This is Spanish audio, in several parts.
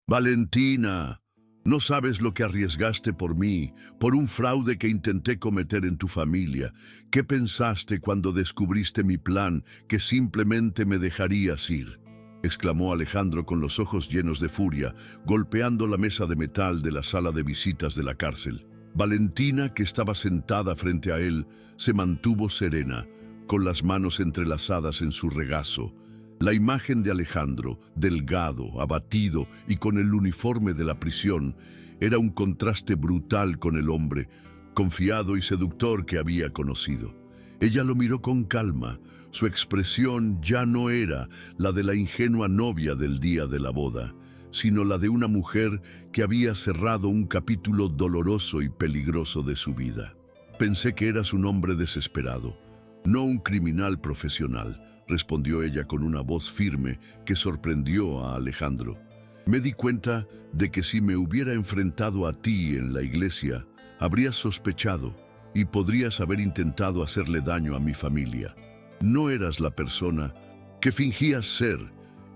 Valentina, no sabes lo que arriesgaste por mí, por un fraude que intenté cometer en tu familia. ¿Qué pensaste cuando descubriste mi plan, que simplemente me dejarías ir?», exclamó Alejandro con los ojos llenos de furia, golpeando la mesa de metal de la sala de visitas de la cárcel. Valentina, que estaba sentada frente a él, se mantuvo serena, con las manos entrelazadas en su regazo. La imagen de Alejandro, delgado, abatido y con el uniforme de la prisión, era un contraste brutal con el hombre, confiado y seductor que había conocido. Ella lo miró con calma. Su expresión ya no era la de la ingenua novia del día de la boda, sino la de una mujer que había cerrado un capítulo doloroso y peligroso de su vida. «Pensé que eras un hombre desesperado, no un criminal profesional», respondió ella con una voz firme que sorprendió a Alejandro. «Me di cuenta de que si me hubiera enfrentado a ti en la iglesia, habrías sospechado y podrías haber intentado hacerle daño a mi familia. No eras la persona que fingías ser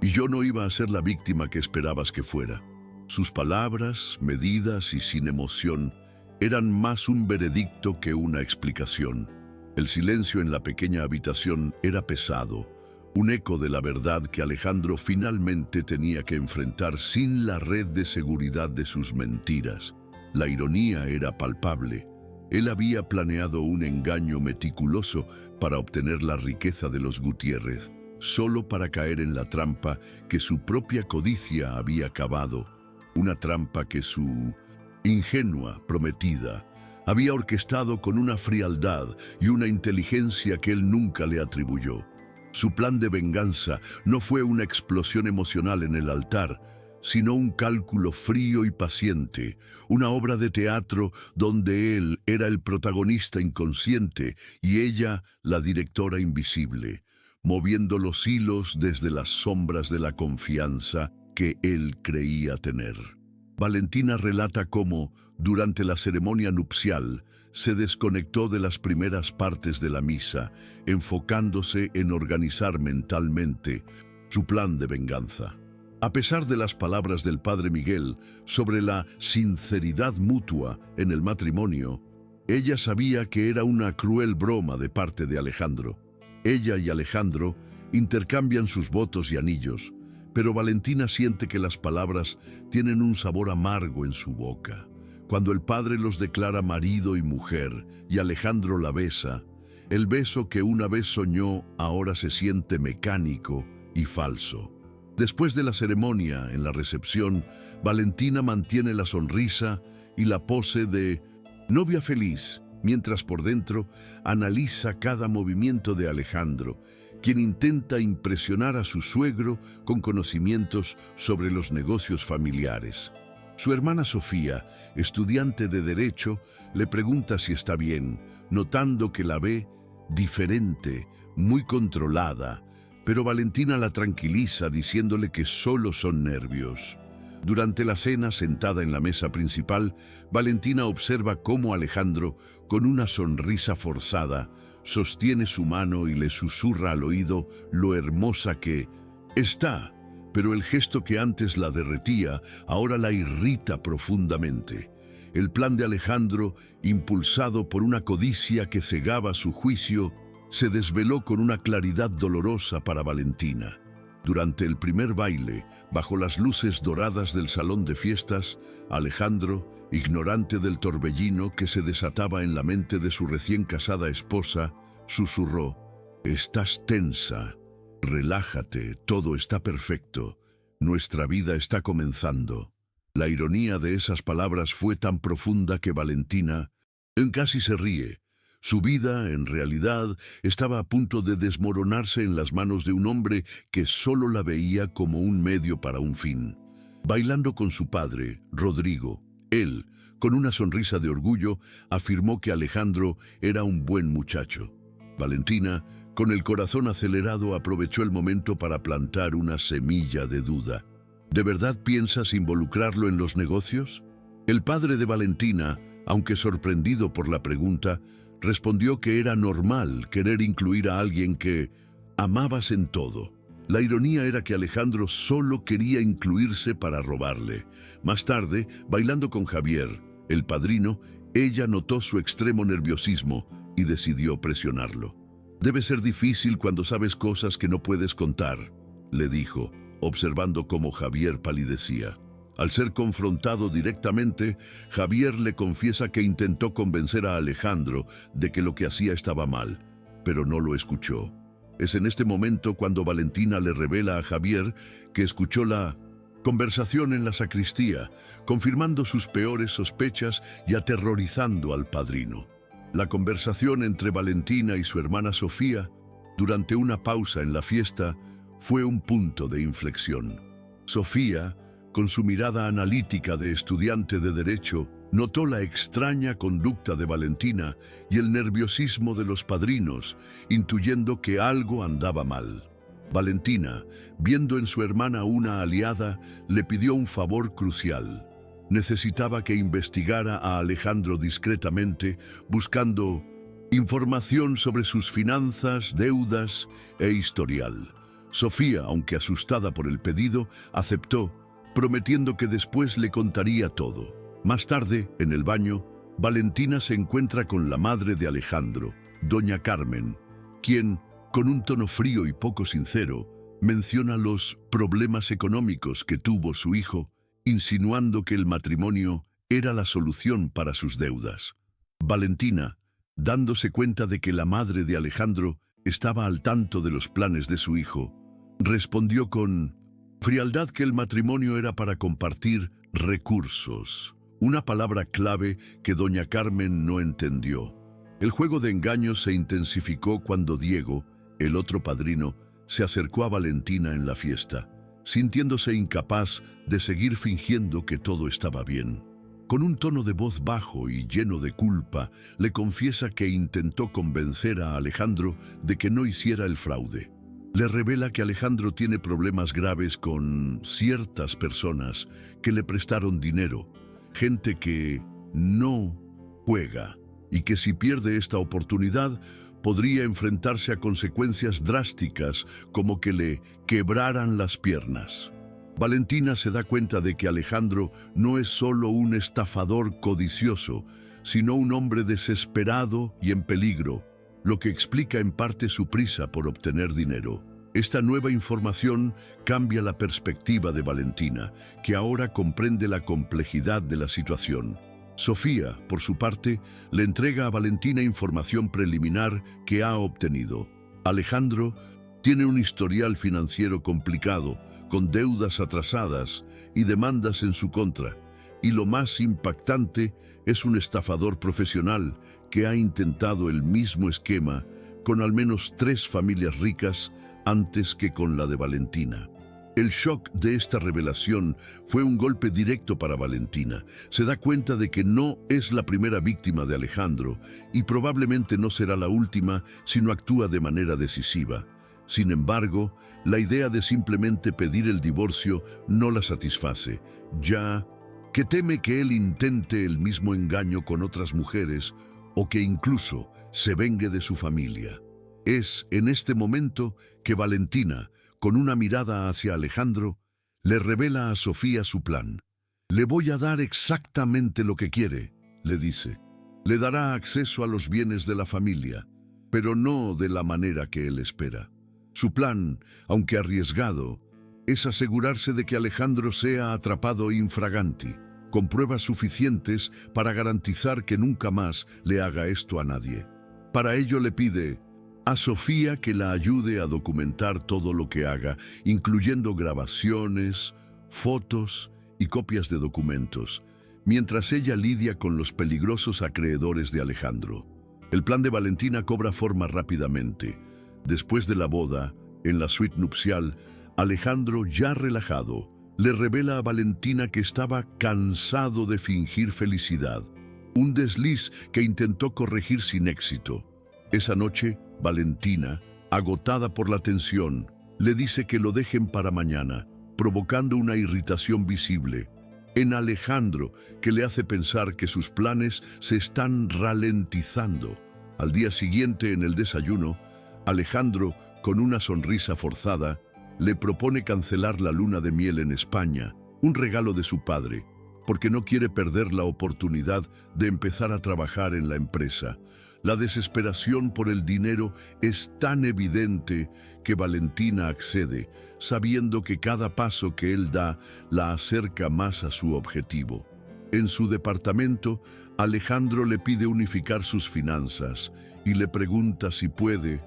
y yo no iba a ser la víctima que esperabas que fuera». Sus palabras, medidas y sin emoción, eran más un veredicto que una explicación. El silencio en la pequeña habitación era pesado, un eco de la verdad que Alejandro finalmente tenía que enfrentar sin la red de seguridad de sus mentiras. La ironía era palpable. Él había planeado un engaño meticuloso para obtener la riqueza de los Gutiérrez, solo para caer en la trampa que su propia codicia había cavado, una trampa que su ingenua prometida había orquestado con una frialdad y una inteligencia que él nunca le atribuyó. Su plan de venganza no fue una explosión emocional en el altar, sino un cálculo frío y paciente, una obra de teatro donde él era el protagonista inconsciente y ella la directora invisible, moviendo los hilos desde las sombras de la confianza que él creía tener. Valentina relata cómo, durante la ceremonia nupcial, se desconectó de las primeras partes de la misa, enfocándose en organizar mentalmente su plan de venganza. A pesar de las palabras del padre Miguel sobre la sinceridad mutua en el matrimonio, ella sabía que era una cruel broma de parte de Alejandro. Ella y Alejandro intercambian sus votos y anillos, pero Valentina siente que las palabras tienen un sabor amargo en su boca. Cuando el padre los declara marido y mujer y Alejandro la besa, el beso que una vez soñó ahora se siente mecánico y falso. Después de la ceremonia, en la recepción, Valentina mantiene la sonrisa y la pose de novia feliz, mientras por dentro analiza cada movimiento de Alejandro, quien intenta impresionar a su suegro con conocimientos sobre los negocios familiares. Su hermana Sofía, estudiante de Derecho, le pregunta si está bien, notando que la ve diferente, muy controlada, pero Valentina la tranquiliza diciéndole que solo son nervios. Durante la cena, sentada en la mesa principal, Valentina observa cómo Alejandro, con una sonrisa forzada, sostiene su mano y le susurra al oído lo hermosa que está, pero el gesto que antes la derretía ahora la irrita profundamente. El plan de Alejandro, impulsado por una codicia que cegaba su juicio, se desveló con una claridad dolorosa para Valentina. Durante el primer baile, bajo las luces doradas del salón de fiestas, Alejandro, ignorante del torbellino que se desataba en la mente de su recién casada esposa, susurró: «Estás tensa, relájate, todo está perfecto, nuestra vida está comenzando». La ironía de esas palabras fue tan profunda que Valentina casi se ríe. Su vida, en realidad, estaba a punto de desmoronarse en las manos de un hombre que solo la veía como un medio para un fin. Bailando con su padre, Rodrigo, él, con una sonrisa de orgullo, afirmó que Alejandro era un buen muchacho. Valentina, con el corazón acelerado, aprovechó el momento para plantar una semilla de duda. ¿De verdad piensas involucrarlo en los negocios? El padre de Valentina, aunque sorprendido por la pregunta, respondió que era normal querer incluir a alguien que amabas en todo. La ironía era que Alejandro solo quería incluirse para robarle. Más tarde, bailando con Javier, el padrino, ella notó su extremo nerviosismo y decidió presionarlo. «Debe ser difícil cuando sabes cosas que no puedes contar», le dijo, observando cómo Javier palidecía. Al ser confrontado directamente, Javier le confiesa que intentó convencer a Alejandro de que lo que hacía estaba mal, pero no lo escuchó. Es en este momento cuando Valentina le revela a Javier que escuchó la conversación en la sacristía, confirmando sus peores sospechas y aterrorizando al padrino. La conversación entre Valentina y su hermana Sofía, durante una pausa en la fiesta, fue un punto de inflexión. Sofía, con su mirada analítica de estudiante de Derecho, notó la extraña conducta de Valentina y el nerviosismo de los padrinos, intuyendo que algo andaba mal. Valentina, viendo en su hermana una aliada, le pidió un favor crucial. Necesitaba que investigara a Alejandro discretamente, buscando información sobre sus finanzas, deudas e historial. Sofía, aunque asustada por el pedido, aceptó, prometiendo que después le contaría todo. Más tarde, en el baño, Valentina se encuentra con la madre de Alejandro, doña Carmen, quien, con un tono frío y poco sincero, menciona los problemas económicos que tuvo su hijo, insinuando que el matrimonio era la solución para sus deudas. Valentina, dándose cuenta de que la madre de Alejandro estaba al tanto de los planes de su hijo, respondió con frialdad que el matrimonio era para compartir recursos, una palabra clave que doña Carmen no entendió. El juego de engaños se intensificó cuando Diego, el otro padrino, se acercó a Valentina en la fiesta, sintiéndose incapaz de seguir fingiendo que todo estaba bien. Con un tono de voz bajo y lleno de culpa, le confiesa que intentó convencer a Alejandro de que no hiciera el fraude. Le revela que Alejandro tiene problemas graves con ciertas personas que le prestaron dinero, gente que no juega y que si pierde esta oportunidad podría enfrentarse a consecuencias drásticas como que le quebraran las piernas. Valentina se da cuenta de que Alejandro no es solo un estafador codicioso, sino un hombre desesperado y en peligro, lo que explica en parte su prisa por obtener dinero. Esta nueva información cambia la perspectiva de Valentina, que ahora comprende la complejidad de la situación. Sofía, por su parte, le entrega a Valentina información preliminar que ha obtenido. Alejandro tiene un historial financiero complicado, con deudas atrasadas y demandas en su contra. Y lo más impactante, es un estafador profesional que ha intentado el mismo esquema con al menos 3 familias ricas antes que con la de Valentina. El shock de esta revelación fue un golpe directo para Valentina. Se da cuenta de que no es la primera víctima de Alejandro y probablemente no será la última si no actúa de manera decisiva. Sin embargo, la idea de simplemente pedir el divorcio no la satisface, ya que teme que él intente el mismo engaño con otras mujeres o que incluso se vengue de su familia. Es en este momento que Valentina, con una mirada hacia Alejandro, le revela a Sofía su plan. «Le voy a dar exactamente lo que quiere», le dice. «Le dará acceso a los bienes de la familia, pero no de la manera que él espera. Su plan, aunque arriesgado, es asegurarse de que Alejandro sea atrapado infraganti, con pruebas suficientes para garantizar que nunca más le haga esto a nadie. Para ello le pide a Sofía que la ayude a documentar todo lo que haga, incluyendo grabaciones, fotos y copias de documentos, mientras ella lidia con los peligrosos acreedores de Alejandro. El plan de Valentina cobra forma rápidamente. Después de la boda, en la suite nupcial, Alejandro, ya relajado, le revela a Valentina que estaba cansado de fingir felicidad, un desliz que intentó corregir sin éxito. Esa noche, Valentina, agotada por la tensión, le dice que lo dejen para mañana, provocando una irritación visible en Alejandro que le hace pensar que sus planes se están ralentizando. Al día siguiente, en el desayuno, Alejandro, con una sonrisa forzada, le propone cancelar la luna de miel en España, un regalo de su padre, porque no quiere perder la oportunidad de empezar a trabajar en la empresa. La desesperación por el dinero es tan evidente que Valentina accede, sabiendo que cada paso que él da la acerca más a su objetivo. En su departamento, Alejandro le pide unificar sus finanzas y le pregunta si puede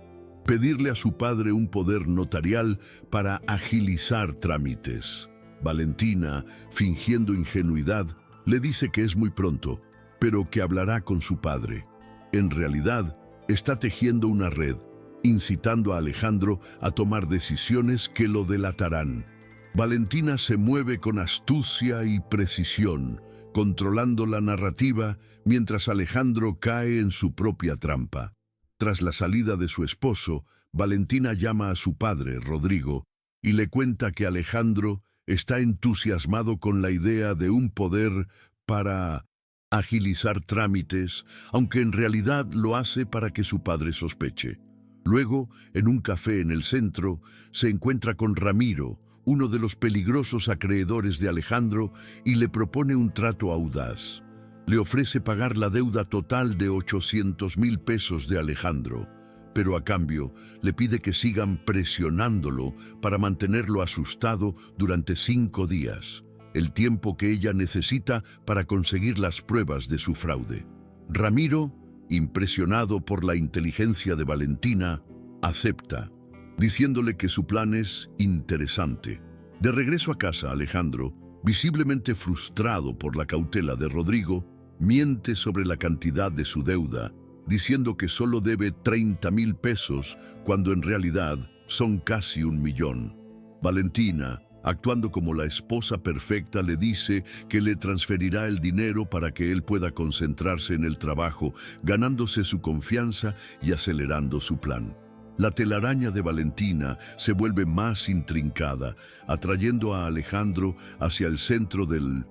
pedirle a su padre un poder notarial para agilizar trámites. Valentina, fingiendo ingenuidad, le dice que es muy pronto, pero que hablará con su padre. En realidad, está tejiendo una red, incitando a Alejandro a tomar decisiones que lo delatarán. Valentina se mueve con astucia y precisión, controlando la narrativa mientras Alejandro cae en su propia trampa. Tras la salida de su esposo, Valentina llama a su padre, Rodrigo, y le cuenta que Alejandro está entusiasmado con la idea de un poder para agilizar trámites, aunque en realidad lo hace para que su padre sospeche. Luego, en un café en el centro, se encuentra con Ramiro, uno de los peligrosos acreedores de Alejandro, y le propone un trato audaz. Le ofrece pagar la deuda total de 800,000 pesos de Alejandro, pero a cambio le pide que sigan presionándolo para mantenerlo asustado durante 5 días, el tiempo que ella necesita para conseguir las pruebas de su fraude. Ramiro, impresionado por la inteligencia de Valentina, acepta, diciéndole que su plan es interesante. De regreso a casa, Alejandro, visiblemente frustrado por la cautela de Rodrigo, miente sobre la cantidad de su deuda, diciendo que solo debe 30,000 pesos cuando en realidad son casi 1,000,000. Valentina, actuando como la esposa perfecta, le dice que le transferirá el dinero para que él pueda concentrarse en el trabajo, ganándose su confianza y acelerando su plan. La telaraña de Valentina se vuelve más intrincada, atrayendo a Alejandro hacia el centro del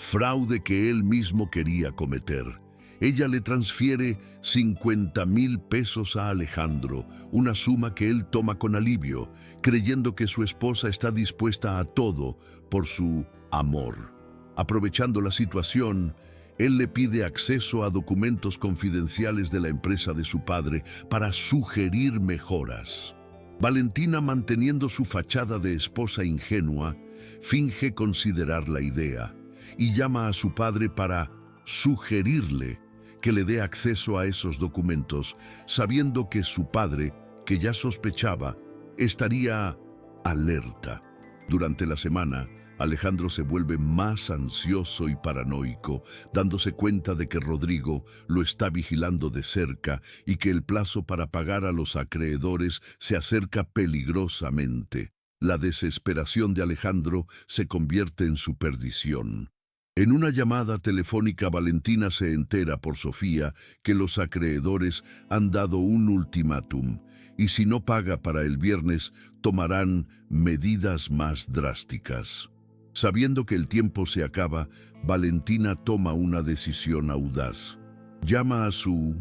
fraude que él mismo quería cometer. Ella le transfiere 50,000 pesos a Alejandro, una suma que él toma con alivio, creyendo que su esposa está dispuesta a todo por su amor. Aprovechando la situación, él le pide acceso a documentos confidenciales de la empresa de su padre para sugerir mejoras. Valentina, manteniendo su fachada de esposa ingenua, finge considerar la idea y llama a su padre para sugerirle que le dé acceso a esos documentos, sabiendo que su padre, que ya sospechaba, estaría alerta. Durante la semana, Alejandro se vuelve más ansioso y paranoico, dándose cuenta de que Rodrigo lo está vigilando de cerca y que el plazo para pagar a los acreedores se acerca peligrosamente. La desesperación de Alejandro se convierte en su perdición. En una llamada telefónica, Valentina se entera por Sofía que los acreedores han dado un ultimátum y si no paga para el viernes, tomarán medidas más drásticas. Sabiendo que el tiempo se acaba, Valentina toma una decisión audaz. Llama a su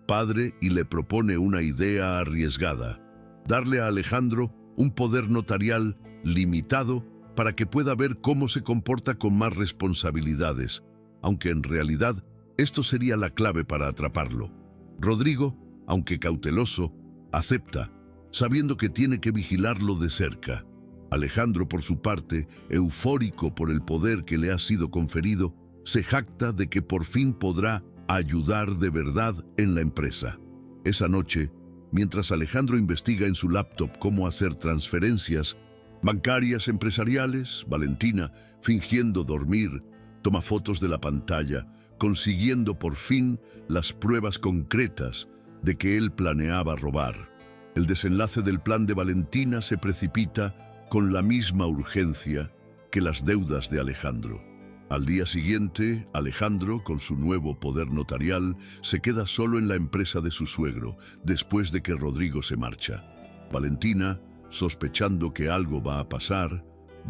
padre y le propone una idea arriesgada: darle a Alejandro un poder notarial limitado para que pueda ver cómo se comporta con más responsabilidades, aunque en realidad esto sería la clave para atraparlo. Rodrigo, aunque cauteloso, acepta, sabiendo que tiene que vigilarlo de cerca. Alejandro, por su parte, eufórico por el poder que le ha sido conferido, se jacta de que por fin podrá ayudar de verdad en la empresa. Esa noche, mientras Alejandro investiga en su laptop cómo hacer transferencias bancarias empresariales, Valentina, fingiendo dormir, toma fotos de la pantalla, consiguiendo por fin las pruebas concretas de que él planeaba robar. El desenlace del plan de Valentina se precipita con la misma urgencia que las deudas de Alejandro. Al día siguiente, Alejandro, con su nuevo poder notarial, se queda solo en la empresa de su suegro, después de que Rodrigo se marcha. Valentina, sospechando que algo va a pasar,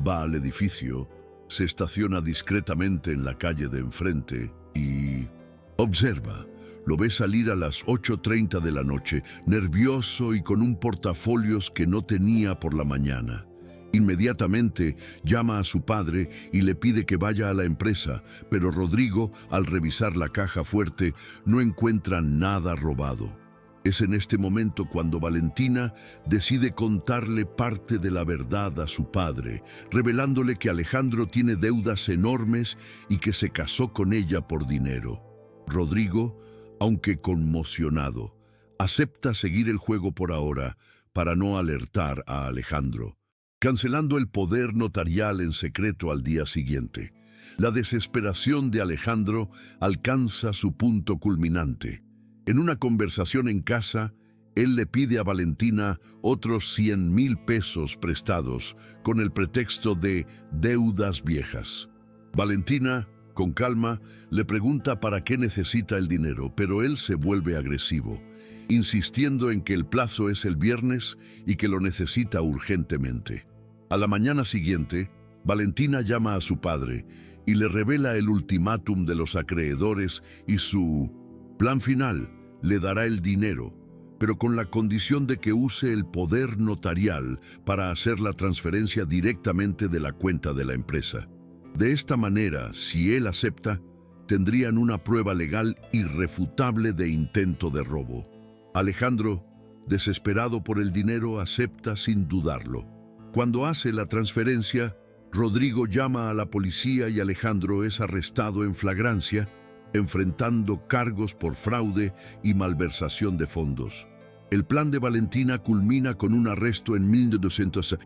va al edificio, se estaciona discretamente en la calle de enfrente y observa. Lo ve salir a las 8:30 de la noche, nervioso y con un portafolios que no tenía por la mañana. Inmediatamente llama a su padre y le pide que vaya a la empresa, pero Rodrigo, al revisar la caja fuerte, no encuentra nada robado. Es en este momento cuando Valentina decide contarle parte de la verdad a su padre, revelándole que Alejandro tiene deudas enormes y que se casó con ella por dinero. Rodrigo, aunque conmocionado, acepta seguir el juego por ahora para no alertar a Alejandro, cancelando el poder notarial en secreto al día siguiente. La desesperación de Alejandro alcanza su punto culminante. En una conversación en casa, él le pide a Valentina otros 100,000 pesos prestados con el pretexto de deudas viejas. Valentina, con calma, le pregunta para qué necesita el dinero, pero él se vuelve agresivo, insistiendo en que el plazo es el viernes y que lo necesita urgentemente. A la mañana siguiente, Valentina llama a su padre y le revela el ultimátum de los acreedores y su plan final: le dará el dinero, pero con la condición de que use el poder notarial para hacer la transferencia directamente de la cuenta de la empresa. De esta manera, si él acepta, tendrían una prueba legal irrefutable de intento de robo. Alejandro, desesperado por el dinero, acepta sin dudarlo. Cuando hace la transferencia, Rodrigo llama a la policía y Alejandro es arrestado en flagrancia, enfrentando cargos por fraude y malversación de fondos. El plan de Valentina culmina con un arresto en 1900,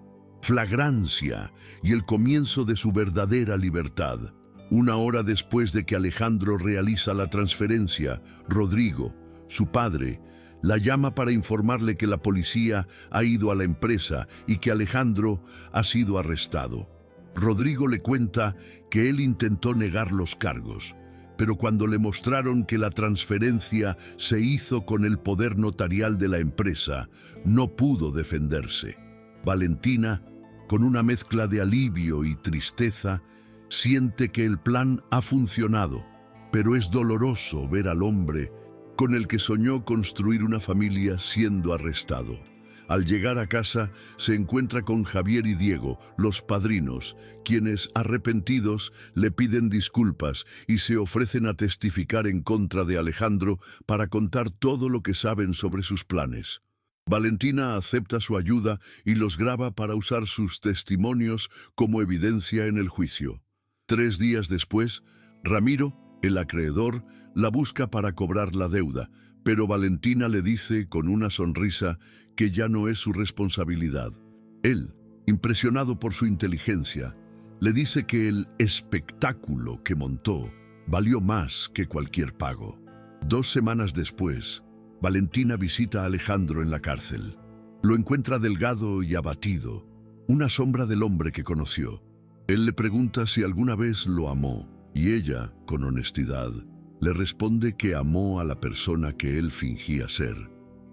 flagrancia y el comienzo de su verdadera libertad. Una hora después de que Alejandro realiza la transferencia, Rodrigo, su padre, la llama para informarle que la policía ha ido a la empresa y que Alejandro ha sido arrestado. Rodrigo le cuenta que él intentó negar los cargos, pero cuando le mostraron que la transferencia se hizo con el poder notarial de la empresa, no pudo defenderse. Valentina, con una mezcla de alivio y tristeza, siente que el plan ha funcionado, pero es doloroso ver al hombre con el que soñó construir una familia siendo arrestado. Al llegar a casa, se encuentra con Javier y Diego, los padrinos, quienes, arrepentidos, le piden disculpas y se ofrecen a testificar en contra de Alejandro para contar todo lo que saben sobre sus planes. Valentina acepta su ayuda y los graba para usar sus testimonios como evidencia en el juicio. 3 días después, Ramiro, el acreedor, la busca para cobrar la deuda, pero Valentina le dice con una sonrisa que ya no es su responsabilidad. Él, impresionado por su inteligencia, le dice que el espectáculo que montó valió más que cualquier pago. 2 semanas después, Valentina visita a Alejandro en la cárcel. Lo encuentra delgado y abatido, una sombra del hombre que conoció. Él le pregunta si alguna vez lo amó, y ella, con honestidad, le responde que amó a la persona que él fingía ser,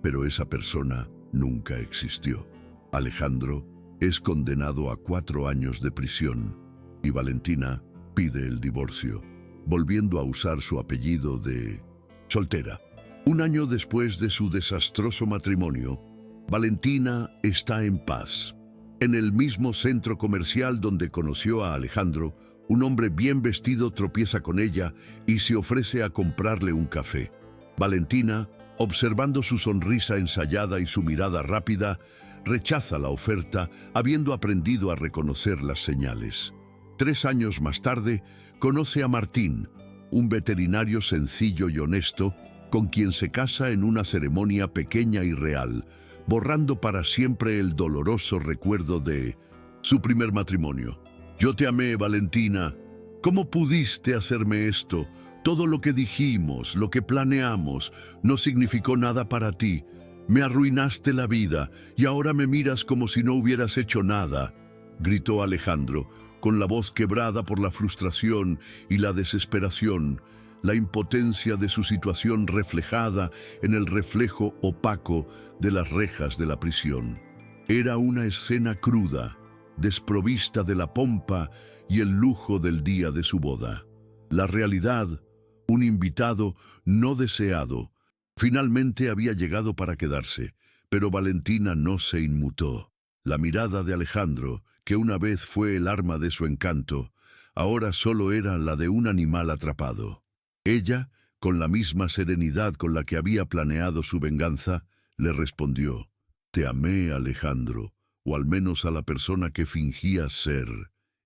pero esa persona nunca existió. Alejandro es condenado a 4 años de prisión y Valentina pide el divorcio, volviendo a usar su apellido de soltera. 1 año después de su desastroso matrimonio, Valentina está en paz. En el mismo centro comercial donde conoció a Alejandro, un hombre bien vestido tropieza con ella y se ofrece a comprarle un café. Valentina, observando su sonrisa ensayada y su mirada rápida, rechaza la oferta, habiendo aprendido a reconocer las señales. 3 años más tarde, conoce a Martín, un veterinario sencillo y honesto, con quien se casa en una ceremonia pequeña y real, borrando para siempre el doloroso recuerdo de su primer matrimonio. Yo te amé, Valentina. ¿Cómo pudiste hacerme esto? Todo lo que dijimos, lo que planeamos, no significó nada para ti. Me arruinaste la vida y ahora me miras como si no hubieras hecho nada, gritó Alejandro, con la voz quebrada por la frustración y la desesperación, la impotencia de su situación reflejada en el reflejo opaco de las rejas de la prisión. Era una escena cruda, desprovista de la pompa y el lujo del día de su boda. La realidad, un invitado no deseado, finalmente había llegado para quedarse, pero Valentina no se inmutó. La mirada de Alejandro, que una vez fue el arma de su encanto, ahora solo era la de un animal atrapado. Ella, con la misma serenidad con la que había planeado su venganza, le respondió: «Te amé, Alejandro, o al menos a la persona que fingías ser,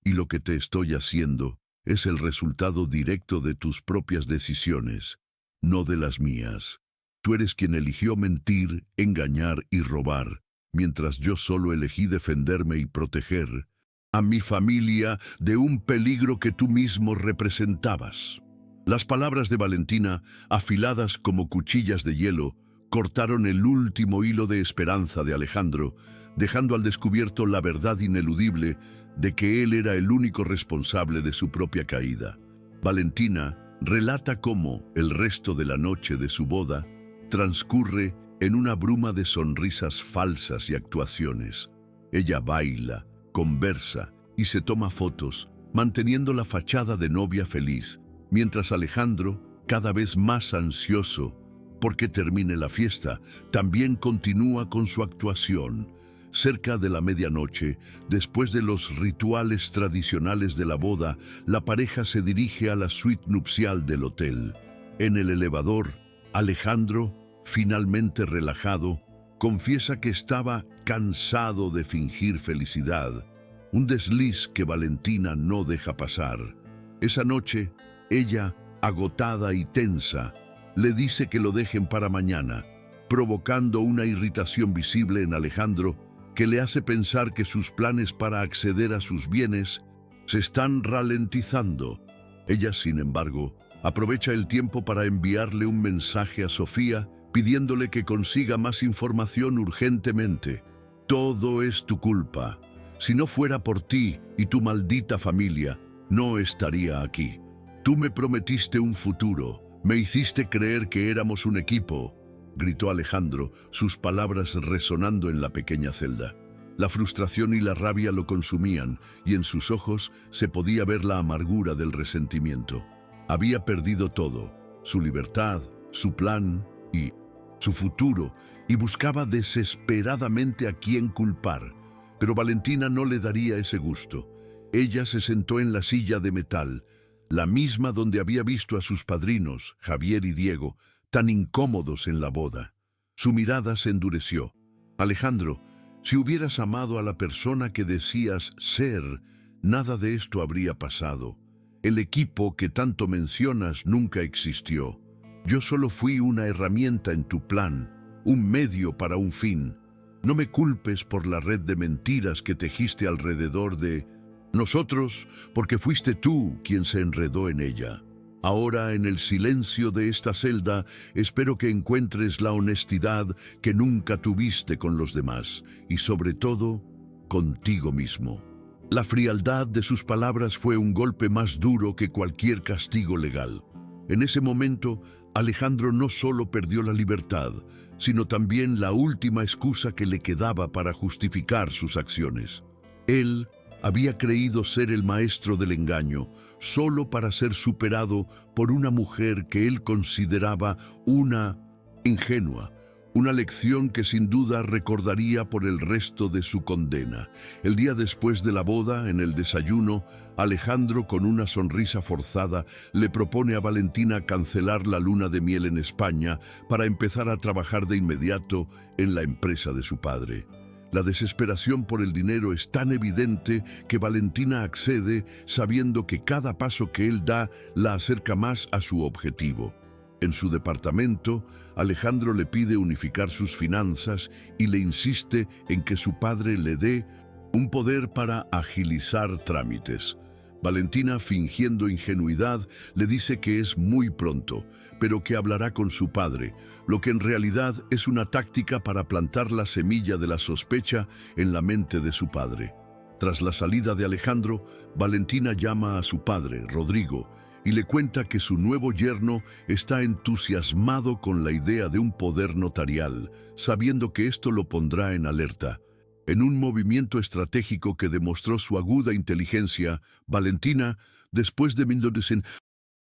y lo que te estoy haciendo es el resultado directo de tus propias decisiones, no de las mías. Tú eres quien eligió mentir, engañar y robar, mientras yo solo elegí defenderme y proteger a mi familia de un peligro que tú mismo representabas». Las palabras de Valentina, afiladas como cuchillas de hielo, cortaron el último hilo de esperanza de Alejandro, dejando al descubierto la verdad ineludible de que él era el único responsable de su propia caída. Valentina relata cómo el resto de la noche de su boda transcurre en una bruma de sonrisas falsas y actuaciones. Ella baila, conversa y se toma fotos, manteniendo la fachada de novia feliz, mientras Alejandro, cada vez más ansioso porque termine la fiesta, también continúa con su actuación. Cerca de la medianoche, después de los rituales tradicionales de la boda, la pareja se dirige a la suite nupcial del hotel. En el elevador, Alejandro, finalmente relajado, confiesa que estaba cansado de fingir felicidad, un desliz que Valentina no deja pasar. Esa noche, ella, agotada y tensa, le dice que lo dejen para mañana, provocando una irritación visible en Alejandro que le hace pensar que sus planes para acceder a sus bienes se están ralentizando. Ella, sin embargo, aprovecha el tiempo para enviarle un mensaje a Sofía pidiéndole que consiga más información urgentemente. «Todo es tu culpa. Si no fuera por ti y tu maldita familia, no estaría aquí. Tú me prometiste un futuro. Me hiciste creer que éramos un equipo», gritó Alejandro, sus palabras resonando en la pequeña celda. La frustración y la rabia lo consumían, y en sus ojos se podía ver la amargura del resentimiento. Había perdido todo: su libertad, su plan y su futuro, y buscaba desesperadamente a quién culpar. Pero Valentina no le daría ese gusto. Ella se sentó en la silla de metal, la misma donde había visto a sus padrinos, Javier y Diego, tan incómodos en la boda. Su mirada se endureció. «Alejandro, si hubieras amado a la persona que decías ser, nada de esto habría pasado. El equipo que tanto mencionas nunca existió. Yo solo fui una herramienta en tu plan, un medio para un fin. No me culpes por la red de mentiras que tejiste alrededor de nosotros, porque fuiste tú quien se enredó en ella. Ahora, en el silencio de esta celda, espero que encuentres la honestidad que nunca tuviste con los demás, y sobre todo, contigo mismo». La frialdad de sus palabras fue un golpe más duro que cualquier castigo legal. En ese momento, Alejandro no solo perdió la libertad, sino también la última excusa que le quedaba para justificar sus acciones. Él había creído ser el maestro del engaño, solo para ser superado por una mujer que él consideraba una ingenua, una lección que sin duda recordaría por el resto de su condena. El día después de la boda, en el desayuno, Alejandro, con una sonrisa forzada, le propone a Valentina cancelar la luna de miel en España para empezar a trabajar de inmediato en la empresa de su padre. La desesperación por el dinero es tan evidente que Valentina accede, sabiendo que cada paso que él da la acerca más a su objetivo. En su departamento, Alejandro le pide unificar sus finanzas y le insiste en que su padre le dé un poder para agilizar trámites. Valentina, fingiendo ingenuidad, le dice que es muy pronto, pero que hablará con su padre, lo que en realidad es una táctica para plantar la semilla de la sospecha en la mente de su padre. Tras la salida de Alejandro, Valentina llama a su padre, Rodrigo, y le cuenta que su nuevo yerno está entusiasmado con la idea de un poder notarial, sabiendo que esto lo pondrá en alerta. En un movimiento estratégico que demostró su aguda inteligencia, Valentina, después de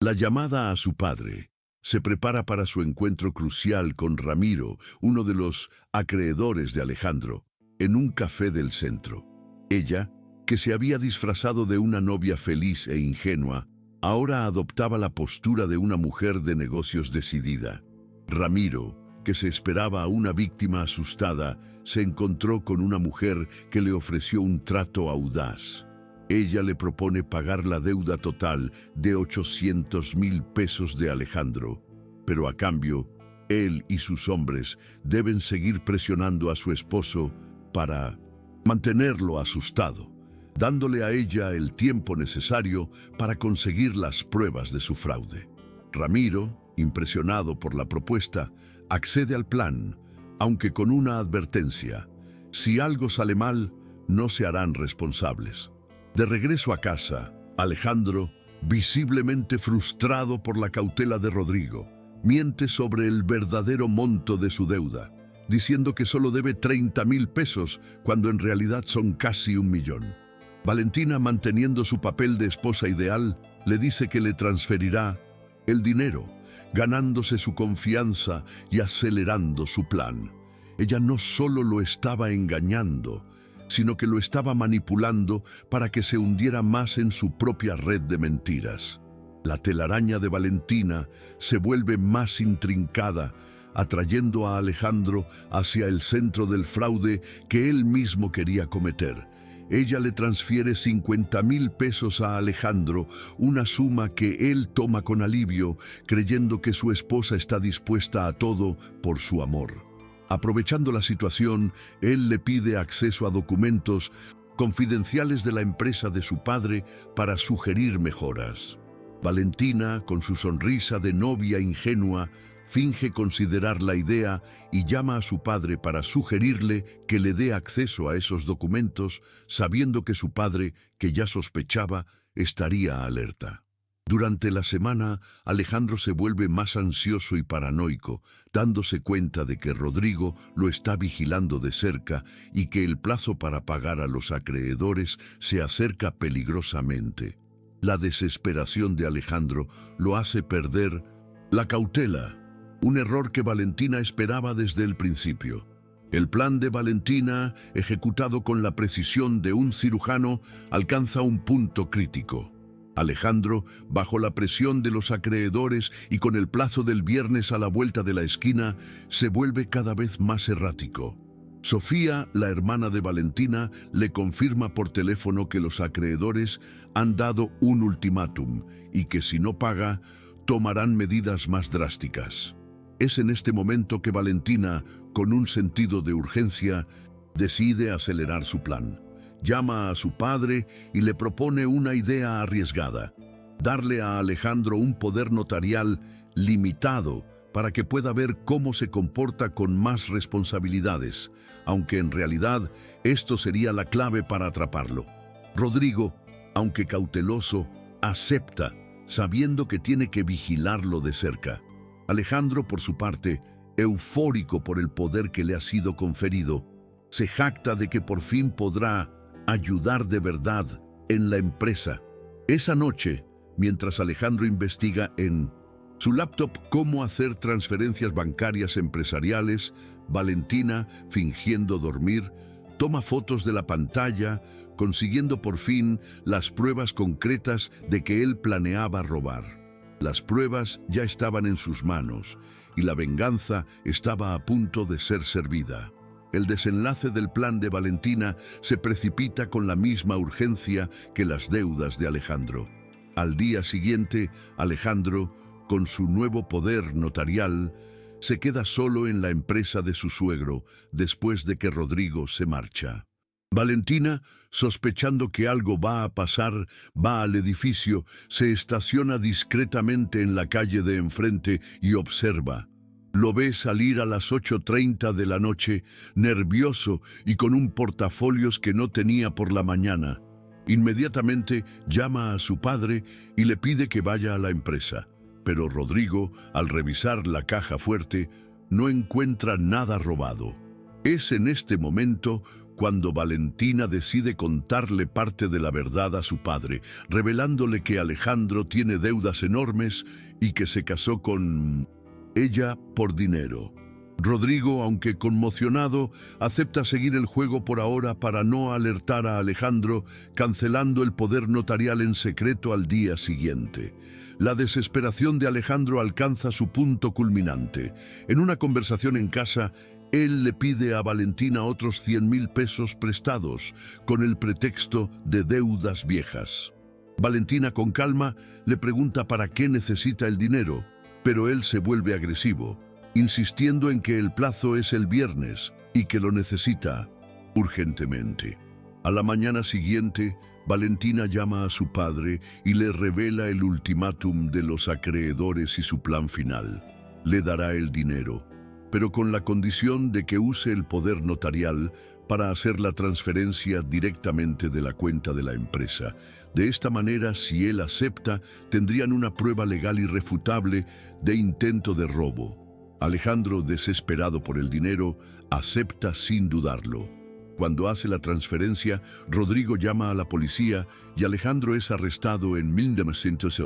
la llamada a su padre, se prepara para su encuentro crucial con Ramiro, uno de los acreedores de Alejandro, en un café del centro. Ella, que se había disfrazado de una novia feliz e ingenua, ahora adoptaba la postura de una mujer de negocios decidida. Ramiro, que se esperaba a una víctima asustada, se encontró con una mujer que le ofreció un trato audaz. Ella le propone pagar la deuda total de 800,000 pesos de Alejandro, pero a cambio, él y sus hombres deben seguir presionando a su esposo para mantenerlo asustado, dándole a ella el tiempo necesario para conseguir las pruebas de su fraude. Ramiro, impresionado por la propuesta, accede al plan, aunque con una advertencia: si algo sale mal, no se harán responsables. De regreso a casa, Alejandro, visiblemente frustrado por la cautela de Rodrigo, miente sobre el verdadero monto de su deuda, diciendo que solo debe 30,000 pesos cuando en realidad son casi 1,000,000. Valentina, manteniendo su papel de esposa ideal, le dice que le transferirá el dinero, ganándose su confianza y acelerando su plan. Ella no solo lo estaba engañando, sino que lo estaba manipulando para que se hundiera más en su propia red de mentiras. La telaraña de Valentina se vuelve más intrincada, atrayendo a Alejandro hacia el centro del fraude que él mismo quería cometer. Ella le transfiere 50,000 pesos a Alejandro, una suma que él toma con alivio, creyendo que su esposa está dispuesta a todo por su amor. Aprovechando la situación, él le pide acceso a documentos confidenciales de la empresa de su padre para sugerir mejoras. Valentina, con su sonrisa de novia ingenua, finge considerar la idea y llama a su padre para sugerirle que le dé acceso a esos documentos, sabiendo que su padre, que ya sospechaba, estaría alerta. Durante la semana, Alejandro se vuelve más ansioso y paranoico, dándose cuenta de que Rodrigo lo está vigilando de cerca y que el plazo para pagar a los acreedores se acerca peligrosamente. La desesperación de Alejandro lo hace perder la cautela, un error que Valentina esperaba desde el principio. El plan de Valentina, ejecutado con la precisión de un cirujano, alcanza un punto crítico. Alejandro, bajo la presión de los acreedores y con el plazo del viernes a la vuelta de la esquina, se vuelve cada vez más errático. Sofía, la hermana de Valentina, le confirma por teléfono que los acreedores han dado un ultimátum y que si no paga, tomarán medidas más drásticas. Es en este momento que Valentina, con un sentido de urgencia, decide acelerar su plan. Llama a su padre y le propone una idea arriesgada: darle a Alejandro un poder notarial limitado para que pueda ver cómo se comporta con más responsabilidades, aunque en realidad esto sería la clave para atraparlo. Rodrigo, aunque cauteloso, acepta, sabiendo que tiene que vigilarlo de cerca. Alejandro, por su parte, eufórico por el poder que le ha sido conferido, se jacta de que por fin podrá ayudar de verdad en la empresa. Esa noche, mientras Alejandro investiga en su laptop cómo hacer transferencias bancarias empresariales, Valentina, fingiendo dormir, toma fotos de la pantalla, consiguiendo por fin las pruebas concretas de que él planeaba robar. Las pruebas ya estaban en sus manos y la venganza estaba a punto de ser servida. El desenlace del plan de Valentina se precipita con la misma urgencia que las deudas de Alejandro. Al día siguiente, Alejandro, con su nuevo poder notarial, se queda solo en la empresa de su suegro después de que Rodrigo se marcha. Valentina, sospechando que algo va a pasar, va al edificio, se estaciona discretamente en la calle de enfrente y observa. Lo ve salir a las 8:30 de la noche, nervioso y con un portafolios que no tenía por la mañana. Inmediatamente llama a su padre y le pide que vaya a la empresa. Pero Rodrigo, al revisar la caja fuerte, no encuentra nada robado. Es en este momento cuando Valentina decide contarle parte de la verdad a su padre, revelándole que Alejandro tiene deudas enormes y que se casó con ella por dinero. Rodrigo, aunque conmocionado, acepta seguir el juego por ahora para no alertar a Alejandro, cancelando el poder notarial en secreto al día siguiente. La desesperación de Alejandro alcanza su punto culminante. En una conversación en casa, él le pide a Valentina otros 100.000 pesos prestados, con el pretexto de deudas viejas. Valentina, con calma, le pregunta para qué necesita el dinero, pero él se vuelve agresivo, insistiendo en que el plazo es el viernes y que lo necesita urgentemente. A la mañana siguiente, Valentina llama a su padre y le revela el ultimátum de los acreedores y su plan final. Le dará el dinero, pero con la condición de que use el poder notarial para hacer la transferencia directamente de la cuenta de la empresa. De esta manera, si él acepta, tendrían una prueba legal irrefutable de intento de robo. Alejandro, desesperado por el dinero, acepta sin dudarlo. Cuando hace la transferencia, Rodrigo llama a la policía y Alejandro es arrestado en 1900.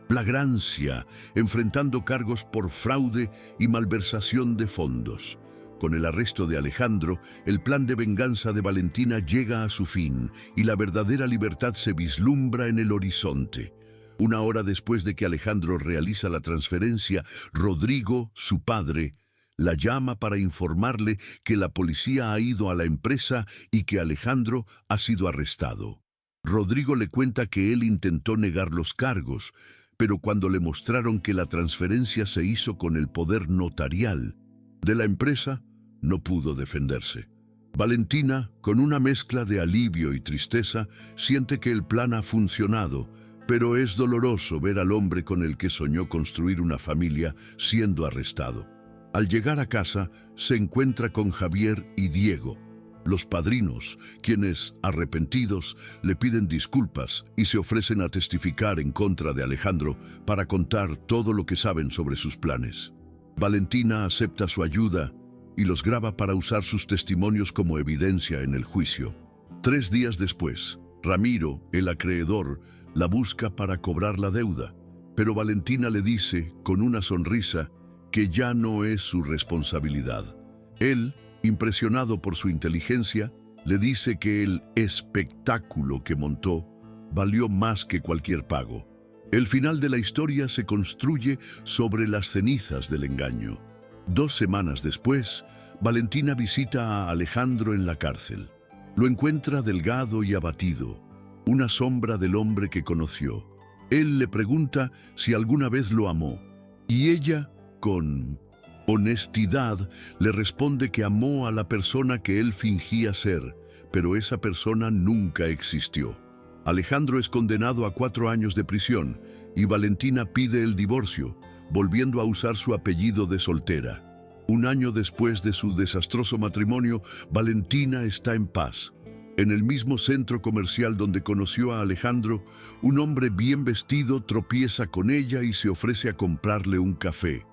Flagrancia, enfrentando cargos por fraude y malversación de fondos. Con el arresto de Alejandro, el plan de venganza de Valentina llega a su fin y la verdadera libertad se vislumbra en el horizonte. Una hora después de que Alejandro realiza la transferencia, Rodrigo, su padre, la llama para informarle que la policía ha ido a la empresa y que Alejandro ha sido arrestado. Rodrigo le cuenta que él intentó negar los cargos, pero cuando le mostraron que la transferencia se hizo con el poder notarial de la empresa, no pudo defenderse. Valentina, con una mezcla de alivio y tristeza, siente que el plan ha funcionado, pero es doloroso ver al hombre con el que soñó construir una familia siendo arrestado. Al llegar a casa, se encuentra con Javier y Diego, los padrinos, quienes, arrepentidos, le piden disculpas y se ofrecen a testificar en contra de Alejandro para contar todo lo que saben sobre sus planes. Valentina acepta su ayuda y los graba para usar sus testimonios como evidencia en el juicio. 3 días después, Ramiro, el acreedor, la busca para cobrar la deuda, pero Valentina le dice, con una sonrisa, que ya no es su responsabilidad. Él, impresionado por su inteligencia, le dice que el espectáculo que montó valió más que cualquier pago. El final de la historia se construye sobre las cenizas del engaño. 2 semanas después, Valentina visita a Alejandro en la cárcel. Lo encuentra delgado y abatido, una sombra del hombre que conoció. Él le pregunta si alguna vez lo amó, y ella, con honestidad, le responde que amó a la persona que él fingía ser, pero esa persona nunca existió. Alejandro es condenado a 4 años de prisión y Valentina pide el divorcio, volviendo a usar su apellido de soltera. 1 año después de su desastroso matrimonio, Valentina está en paz. En el mismo centro comercial donde conoció a Alejandro, un hombre bien vestido tropieza con ella y se ofrece a comprarle un café.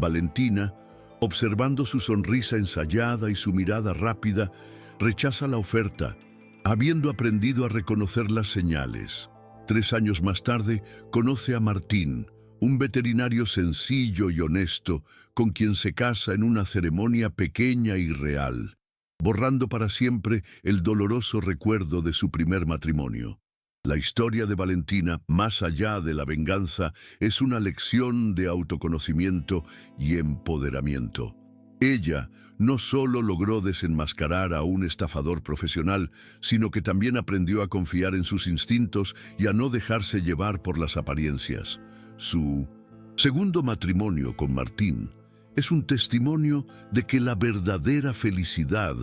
Valentina, observando su sonrisa ensayada y su mirada rápida, rechaza la oferta, habiendo aprendido a reconocer las señales. 3 años más tarde, conoce a Martín, un veterinario sencillo y honesto, con quien se casa en una ceremonia pequeña y real, borrando para siempre el doloroso recuerdo de su primer matrimonio. La historia de Valentina, más allá de la venganza, es una lección de autoconocimiento y empoderamiento. Ella no solo logró desenmascarar a un estafador profesional, sino que también aprendió a confiar en sus instintos y a no dejarse llevar por las apariencias. Su segundo matrimonio con Martín es un testimonio de que la verdadera felicidad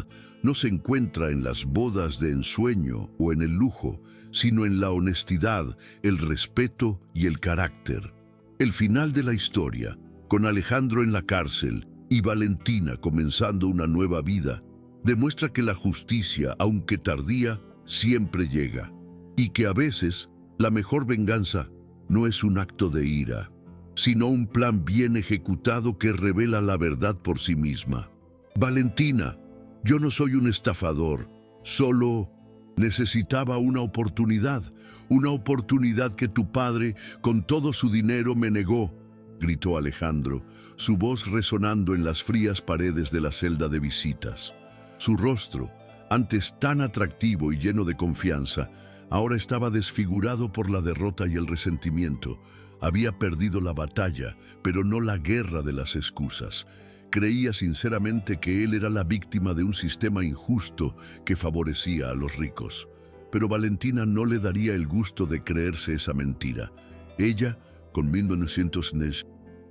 no se encuentra en las bodas de ensueño o en el lujo, sino en la honestidad, el respeto y el carácter. El final de la historia, con Alejandro en la cárcel y Valentina comenzando una nueva vida, demuestra que la justicia, aunque tardía, siempre llega, y que a veces la mejor venganza no es un acto de ira, sino un plan bien ejecutado que revela la verdad por sí misma. Valentina, yo no soy un estafador, solo necesitaba una oportunidad que tu padre, con todo su dinero, me negó, gritó Alejandro, su voz resonando en las frías paredes de la celda de visitas. Su rostro, antes tan atractivo y lleno de confianza, ahora estaba desfigurado por la derrota y el resentimiento. Había perdido la batalla, pero no la guerra de las excusas. Creía sinceramente que él era la víctima de un sistema injusto que favorecía a los ricos. Pero Valentina no le daría el gusto de creerse esa mentira. Ella, con 1900,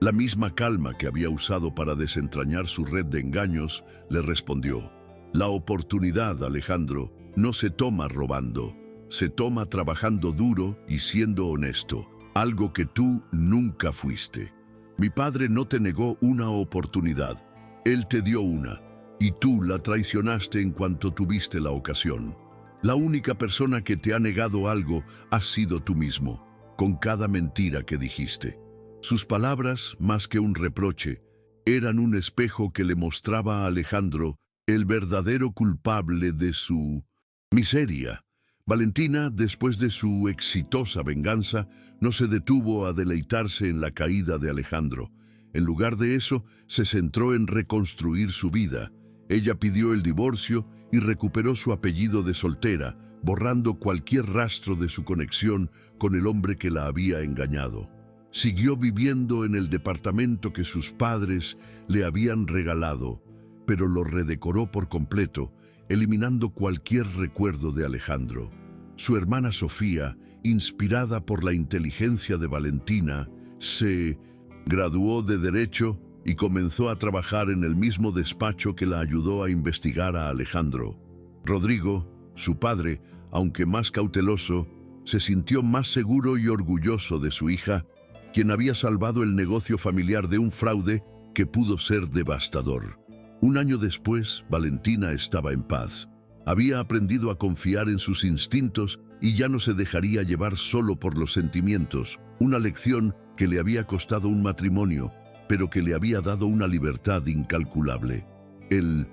la misma calma que había usado para desentrañar su red de engaños, le respondió: la oportunidad, Alejandro, no se toma robando, se toma trabajando duro y siendo honesto, algo que tú nunca fuiste. Mi padre no te negó una oportunidad, él te dio una, y tú la traicionaste en cuanto tuviste la ocasión. La única persona que te ha negado algo has sido tú mismo, con cada mentira que dijiste. Sus palabras, más que un reproche, eran un espejo que le mostraba a Alejandro el verdadero culpable de su miseria. Valentina, después de su exitosa venganza, no se detuvo a deleitarse en la caída de Alejandro. En lugar de eso, se centró en reconstruir su vida. Ella pidió el divorcio y recuperó su apellido de soltera, borrando cualquier rastro de su conexión con el hombre que la había engañado. Siguió viviendo en el departamento que sus padres le habían regalado, pero lo redecoró por completo, eliminando cualquier recuerdo de Alejandro. Su hermana Sofía, inspirada por la inteligencia de Valentina, se graduó de Derecho y comenzó a trabajar en el mismo despacho que la ayudó a investigar a Alejandro. Rodrigo, su padre, aunque más cauteloso, se sintió más seguro y orgulloso de su hija, quien había salvado el negocio familiar de un fraude que pudo ser devastador. Un año después, Valentina estaba en paz. Había aprendido a confiar en sus instintos y ya no se dejaría llevar solo por los sentimientos, una lección que le había costado un matrimonio, pero que le había dado una libertad incalculable. El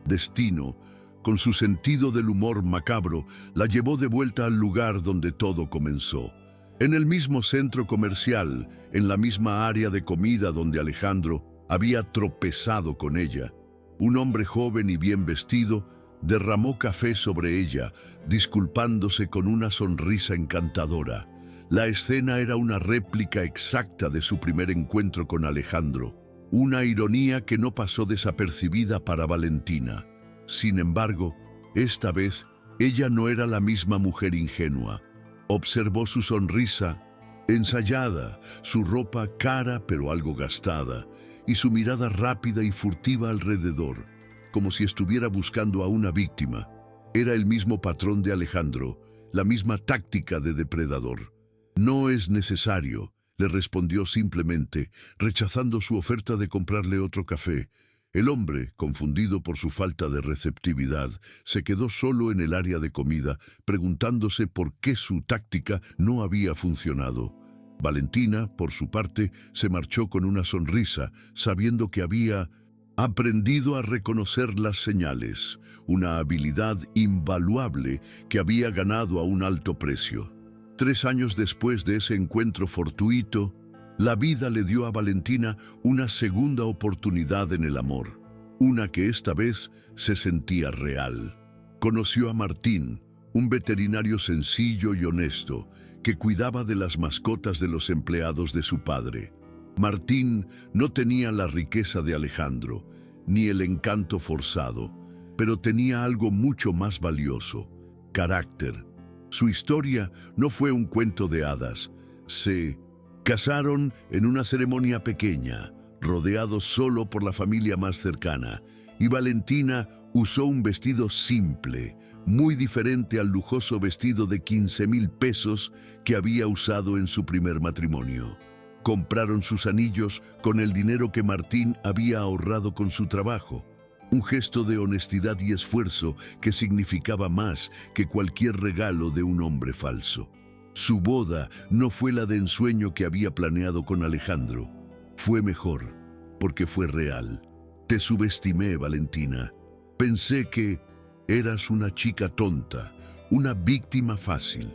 destino, con su sentido del humor macabro, la llevó de vuelta al lugar donde todo comenzó. En el mismo centro comercial, en la misma área de comida donde Alejandro había tropezado con ella, un hombre joven y bien vestido derramó café sobre ella, disculpándose con una sonrisa encantadora. La escena era una réplica exacta de su primer encuentro con Alejandro, una ironía que no pasó desapercibida para Valentina. Sin embargo, esta vez, ella no era la misma mujer ingenua. Observó su sonrisa ensayada, su ropa cara pero algo gastada, y su mirada rápida y furtiva alrededor, como si estuviera buscando a una víctima. Era el mismo patrón de Alejandro, la misma táctica de depredador. «No es necesario», le respondió simplemente, rechazando su oferta de comprarle otro café. El hombre, confundido por su falta de receptividad, se quedó solo en el área de comida, preguntándose por qué su táctica no había funcionado. Valentina, por su parte, se marchó con una sonrisa, sabiendo que había aprendido a reconocer las señales, una habilidad invaluable que había ganado a un alto precio. 3 años después de ese encuentro fortuito, la vida le dio a Valentina una segunda oportunidad en el amor, una que esta vez se sentía real. Conoció a Martín, un veterinario sencillo y honesto, que cuidaba de las mascotas de los empleados de su padre. Martín no tenía la riqueza de Alejandro, ni el encanto forzado, pero tenía algo mucho más valioso: carácter. Su historia no fue un cuento de hadas. Se casaron en una ceremonia pequeña, rodeados solo por la familia más cercana, y Valentina usó un vestido simple, muy diferente al lujoso vestido de 15,000 pesos que había usado en su primer matrimonio. Compraron sus anillos con el dinero que Martín había ahorrado con su trabajo, un gesto de honestidad y esfuerzo que significaba más que cualquier regalo de un hombre falso. Su boda no fue la de ensueño que había planeado con Alejandro. Fue mejor, porque fue real. Te subestimé, Valentina. Pensé que eras una chica tonta, una víctima fácil.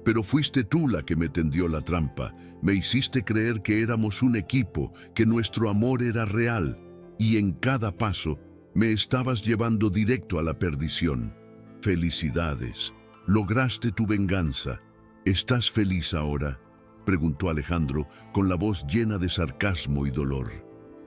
Pero fuiste tú la que me tendió la trampa. Me hiciste creer que éramos un equipo, que nuestro amor era real, y en cada paso me estabas llevando directo a la perdición. Felicidades. Lograste tu venganza. ¿Estás feliz ahora?, preguntó Alejandro con la voz llena de sarcasmo y dolor.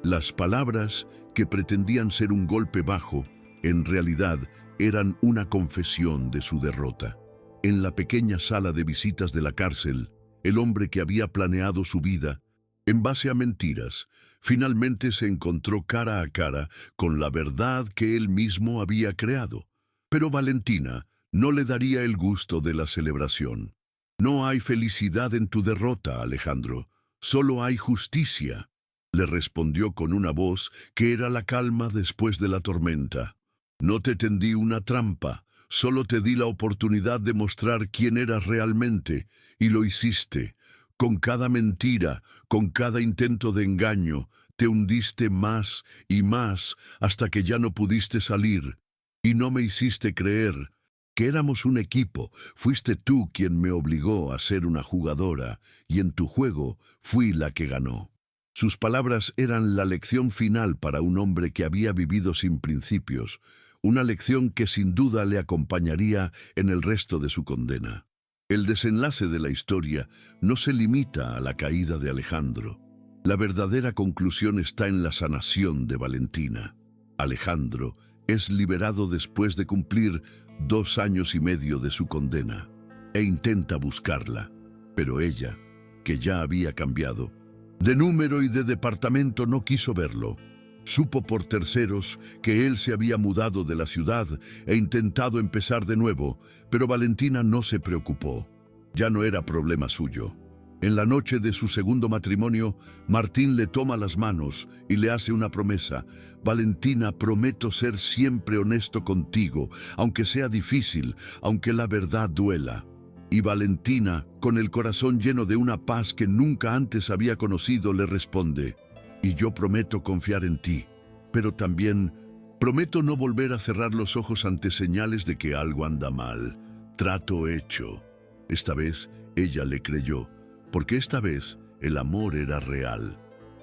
Las palabras, que pretendían ser un golpe bajo, en realidad eran una confesión de su derrota. En la pequeña sala de visitas de la cárcel, el hombre que había planeado su vida, en base a mentiras, finalmente se encontró cara a cara con la verdad que él mismo había creado. Pero Valentina no le daría el gusto de la celebración. No hay felicidad en tu derrota, Alejandro, solo hay justicia, le respondió con una voz que era la calma después de la tormenta. No te tendí una trampa, solo te di la oportunidad de mostrar quién eras realmente, y lo hiciste. Con cada mentira, con cada intento de engaño, te hundiste más y más hasta que ya no pudiste salir. Y no me hiciste creer que éramos un equipo. Fuiste tú quien me obligó a ser una jugadora, y en tu juego fui la que ganó. Sus palabras eran la lección final para un hombre que había vivido sin principios, una lección que sin duda le acompañaría en el resto de su condena. El desenlace de la historia no se limita a la caída de Alejandro. La verdadera conclusión está en la sanación de Valentina. Alejandro es liberado después de cumplir 2 años y medio de su condena e intenta buscarla, pero ella, que ya había cambiado de número y de departamento, no quiso verlo. Supo por terceros que él se había mudado de la ciudad e intentado empezar de nuevo, pero Valentina no se preocupó. Ya no era problema suyo. En la noche de su segundo matrimonio, Martín le toma las manos y le hace una promesa. Valentina, prometo ser siempre honesto contigo, aunque sea difícil, aunque la verdad duela. Y Valentina, con el corazón lleno de una paz que nunca antes había conocido, le responde: y yo prometo confiar en ti, pero también prometo no volver a cerrar los ojos ante señales de que algo anda mal. Trato hecho. Esta vez ella le creyó, porque esta vez el amor era real.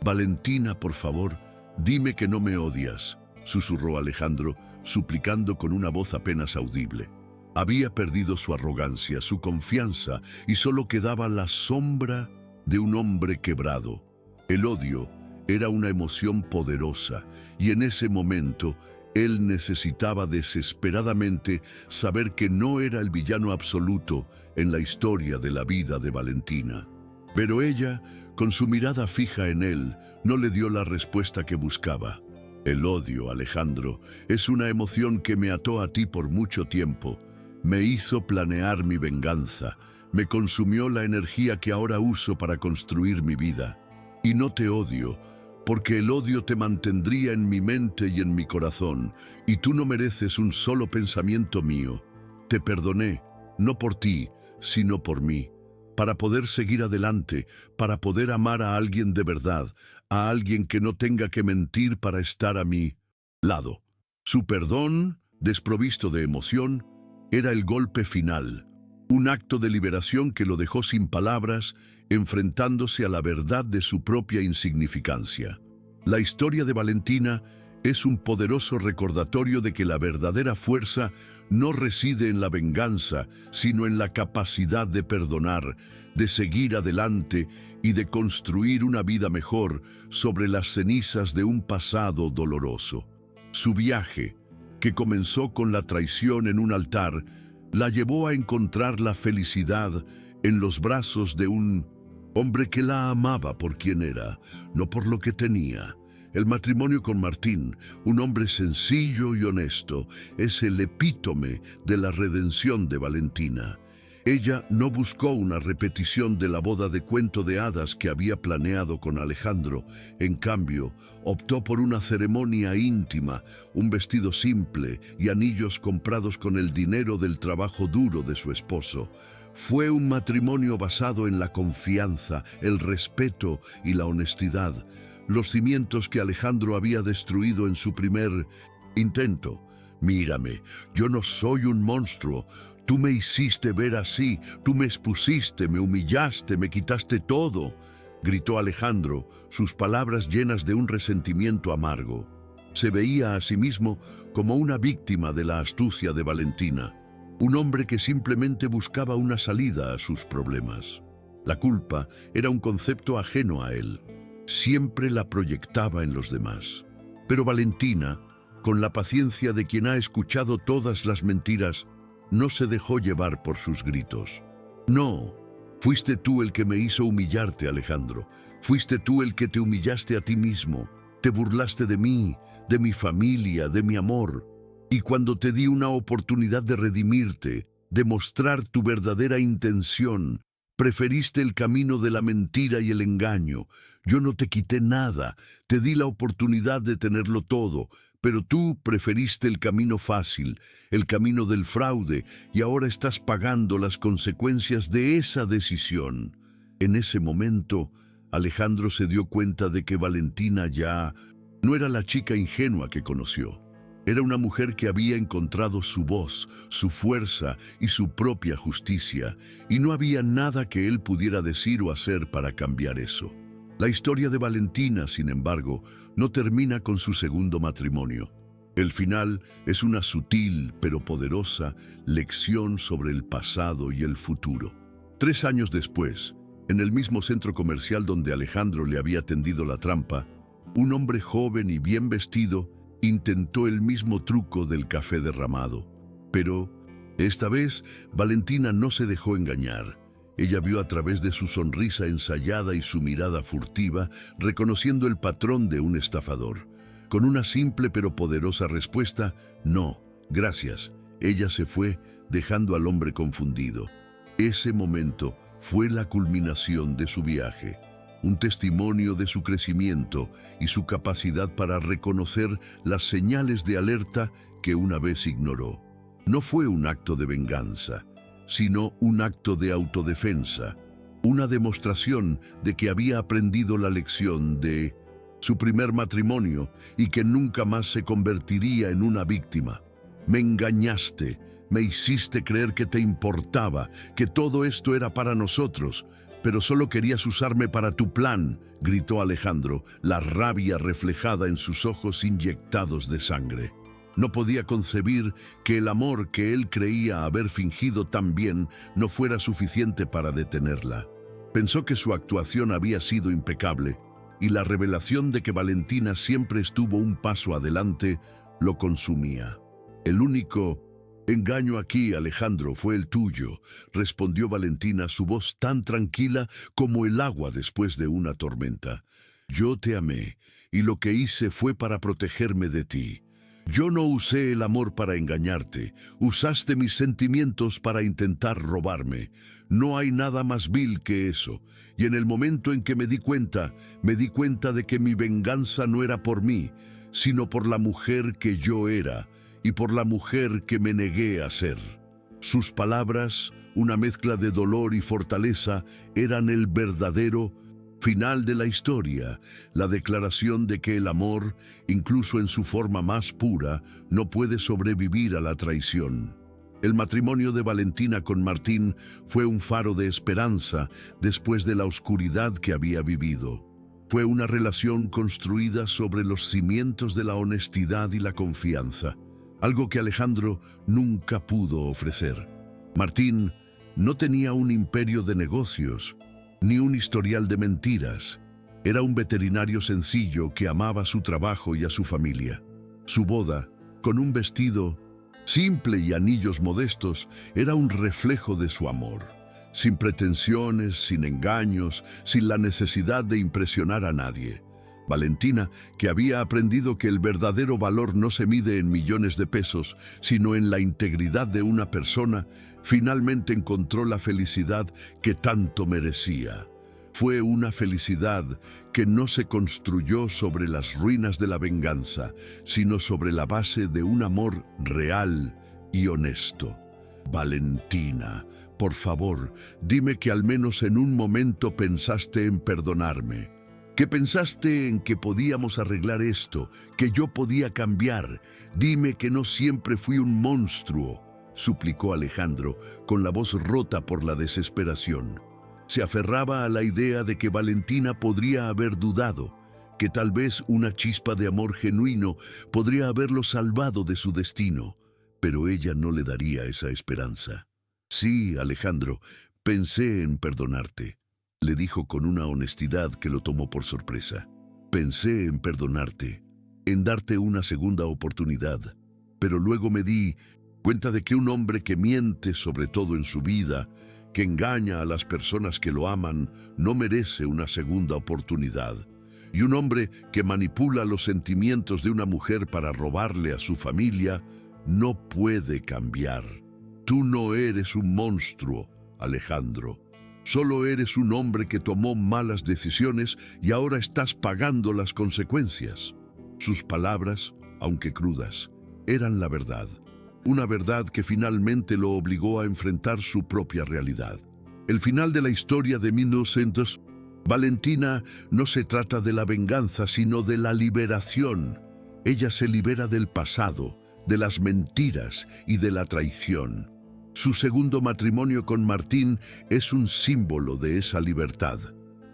Valentina, por favor, dime que no me odias, susurró Alejandro, suplicando con una voz apenas audible. Había perdido su arrogancia, su confianza, y solo quedaba la sombra de un hombre quebrado. El odio era una emoción poderosa, y en ese momento él necesitaba desesperadamente saber que no era el villano absoluto en la historia de la vida de Valentina. Pero ella, con su mirada fija en él, no le dio la respuesta que buscaba. El odio, Alejandro, es una emoción que me ató a ti por mucho tiempo. Me hizo planear mi venganza. Me consumió la energía que ahora uso para construir mi vida. Y no te odio, porque el odio te mantendría en mi mente y en mi corazón, y tú no mereces un solo pensamiento mío. Te perdoné, no por ti, sino por mí, para poder seguir adelante, para poder amar a alguien de verdad, a alguien que no tenga que mentir para estar a mi lado. Su perdón, desprovisto de emoción, era el golpe final, un acto de liberación que lo dejó sin palabras, enfrentándose a la verdad de su propia insignificancia. La historia de Valentina es un poderoso recordatorio de que la verdadera fuerza no reside en la venganza, sino en la capacidad de perdonar, de seguir adelante y de construir una vida mejor sobre las cenizas de un pasado doloroso. Su viaje, que comenzó con la traición en un altar, la llevó a encontrar la felicidad en los brazos de un hombre que la amaba por quien era, no por lo que tenía. El matrimonio con Martín, un hombre sencillo y honesto, es el epítome de la redención de Valentina. Ella no buscó una repetición de la boda de cuento de hadas que había planeado con Alejandro. En cambio, optó por una ceremonia íntima, un vestido simple y anillos comprados con el dinero del trabajo duro de su esposo. Fue un matrimonio basado en la confianza, el respeto y la honestidad, los cimientos que Alejandro había destruido en su primer intento. Mírame, yo no soy un monstruo. Tú me hiciste ver así, tú me expusiste, me humillaste, me quitaste todo, gritó Alejandro, sus palabras llenas de un resentimiento amargo. Se veía a sí mismo como una víctima de la astucia de Valentina, un hombre que simplemente buscaba una salida a sus problemas. La culpa era un concepto ajeno a él. Siempre la proyectaba en los demás. Pero Valentina, con la paciencia de quien ha escuchado todas las mentiras, no se dejó llevar por sus gritos. No, fuiste tú el que me hizo humillarte, Alejandro. Fuiste tú el que te humillaste a ti mismo. Te burlaste de mí, de mi familia, de mi amor. Y cuando te di una oportunidad de redimirte, de mostrar tu verdadera intención, preferiste el camino de la mentira y el engaño. Yo no te quité nada, te di la oportunidad de tenerlo todo, pero tú preferiste el camino fácil, el camino del fraude, y ahora estás pagando las consecuencias de esa decisión. En ese momento, Alejandro se dio cuenta de que Valentina ya no era la chica ingenua que conoció. Era una mujer que había encontrado su voz, su fuerza y su propia justicia, y no había nada que él pudiera decir o hacer para cambiar eso. La historia de Valentina, sin embargo, no termina con su segundo matrimonio. El final es una sutil pero poderosa lección sobre el pasado y el futuro. 3 años después, en el mismo centro comercial donde Alejandro le había tendido la trampa, un hombre joven y bien vestido intentó el mismo truco del café derramado. Pero, esta vez, Valentina no se dejó engañar. Ella vio a través de su sonrisa ensayada y su mirada furtiva, reconociendo el patrón de un estafador. Con una simple pero poderosa respuesta, no, gracias, ella se fue, dejando al hombre confundido. Ese momento fue la culminación de su viaje, un testimonio de su crecimiento y su capacidad para reconocer las señales de alerta que una vez ignoró. No fue un acto de venganza, sino un acto de autodefensa, una demostración de que había aprendido la lección de su primer matrimonio y que nunca más se convertiría en una víctima. Me engañaste, me hiciste creer que te importaba, que todo esto era para nosotros, pero solo querías usarme para tu plan, gritó Alejandro, la rabia reflejada en sus ojos inyectados de sangre. No podía concebir que el amor que él creía haber fingido tan bien no fuera suficiente para detenerla. Pensó que su actuación había sido impecable, y la revelación de que Valentina siempre estuvo un paso adelante lo consumía. El único engaño aquí, Alejandro, fue el tuyo, respondió Valentina, su voz tan tranquila como el agua después de una tormenta. Yo te amé, y lo que hice fue para protegerme de ti. Yo no usé el amor para engañarte, usaste mis sentimientos para intentar robarme. No hay nada más vil que eso, y en el momento en que me di cuenta de que mi venganza no era por mí, sino por la mujer que yo era, y por la mujer que me negué a ser. Sus palabras, una mezcla de dolor y fortaleza, eran el verdadero final de la historia, la declaración de que el amor, incluso en su forma más pura, no puede sobrevivir a la traición. El matrimonio de Valentina con Martín fue un faro de esperanza después de la oscuridad que había vivido. Fue una relación construida sobre los cimientos de la honestidad y la confianza, algo que Alejandro nunca pudo ofrecer. Martín no tenía un imperio de negocios, ni un historial de mentiras. Era un veterinario sencillo que amaba su trabajo y a su familia. Su boda, con un vestido simple y anillos modestos, era un reflejo de su amor. Sin pretensiones, sin engaños, sin la necesidad de impresionar a nadie. Valentina, que había aprendido que el verdadero valor no se mide en millones de pesos, sino en la integridad de una persona, finalmente encontró la felicidad que tanto merecía. Fue una felicidad que no se construyó sobre las ruinas de la venganza, sino sobre la base de un amor real y honesto. Valentina, por favor, dime que al menos en un momento pensaste en perdonarme. que pensaste en que podíamos arreglar esto, que yo podía cambiar. Dime que no siempre fui un monstruo, suplicó Alejandro, con la voz rota por la desesperación. Se aferraba a la idea de que Valentina podría haber dudado, que tal vez una chispa de amor genuino podría haberlo salvado de su destino, pero ella no le daría esa esperanza. Sí, Alejandro, pensé en perdonarte, le dijo con una honestidad que lo tomó por sorpresa. Pensé en perdonarte, en darte una segunda oportunidad, pero luego me di cuenta de que un hombre que miente sobre todo en su vida, que engaña a las personas que lo aman, no merece una segunda oportunidad. Y un hombre que manipula los sentimientos de una mujer para robarle a su familia, no puede cambiar. Tú no eres un monstruo, Alejandro. Solo eres un hombre que tomó malas decisiones y ahora estás pagando las consecuencias. Sus palabras, aunque crudas, eran la verdad. Una verdad que finalmente lo obligó a enfrentar su propia realidad. El final de la historia de 1900, Valentina, no se trata de la venganza, sino de la liberación. Ella se libera del pasado, de las mentiras y de la traición. Su segundo matrimonio con Martín es un símbolo de esa libertad.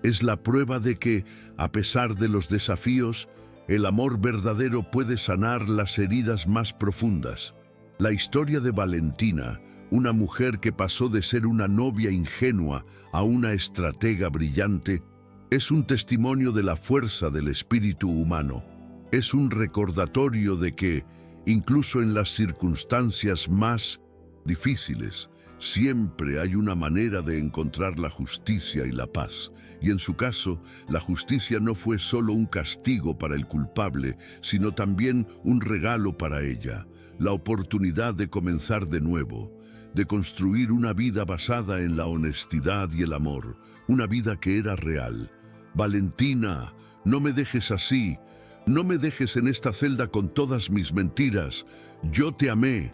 Es la prueba de que, a pesar de los desafíos, el amor verdadero puede sanar las heridas más profundas. La historia de Valentina, una mujer que pasó de ser una novia ingenua a una estratega brillante, es un testimonio de la fuerza del espíritu humano. Es un recordatorio de que, incluso en las circunstancias más difíciles, siempre hay una manera de encontrar la justicia y la paz. Y en su caso, la justicia no fue solo un castigo para el culpable, sino también un regalo para ella, la oportunidad de comenzar de nuevo, de construir una vida basada en la honestidad y el amor, una vida que era real. Valentina, no me dejes así, no me dejes en esta celda con todas mis mentiras. Yo te amé,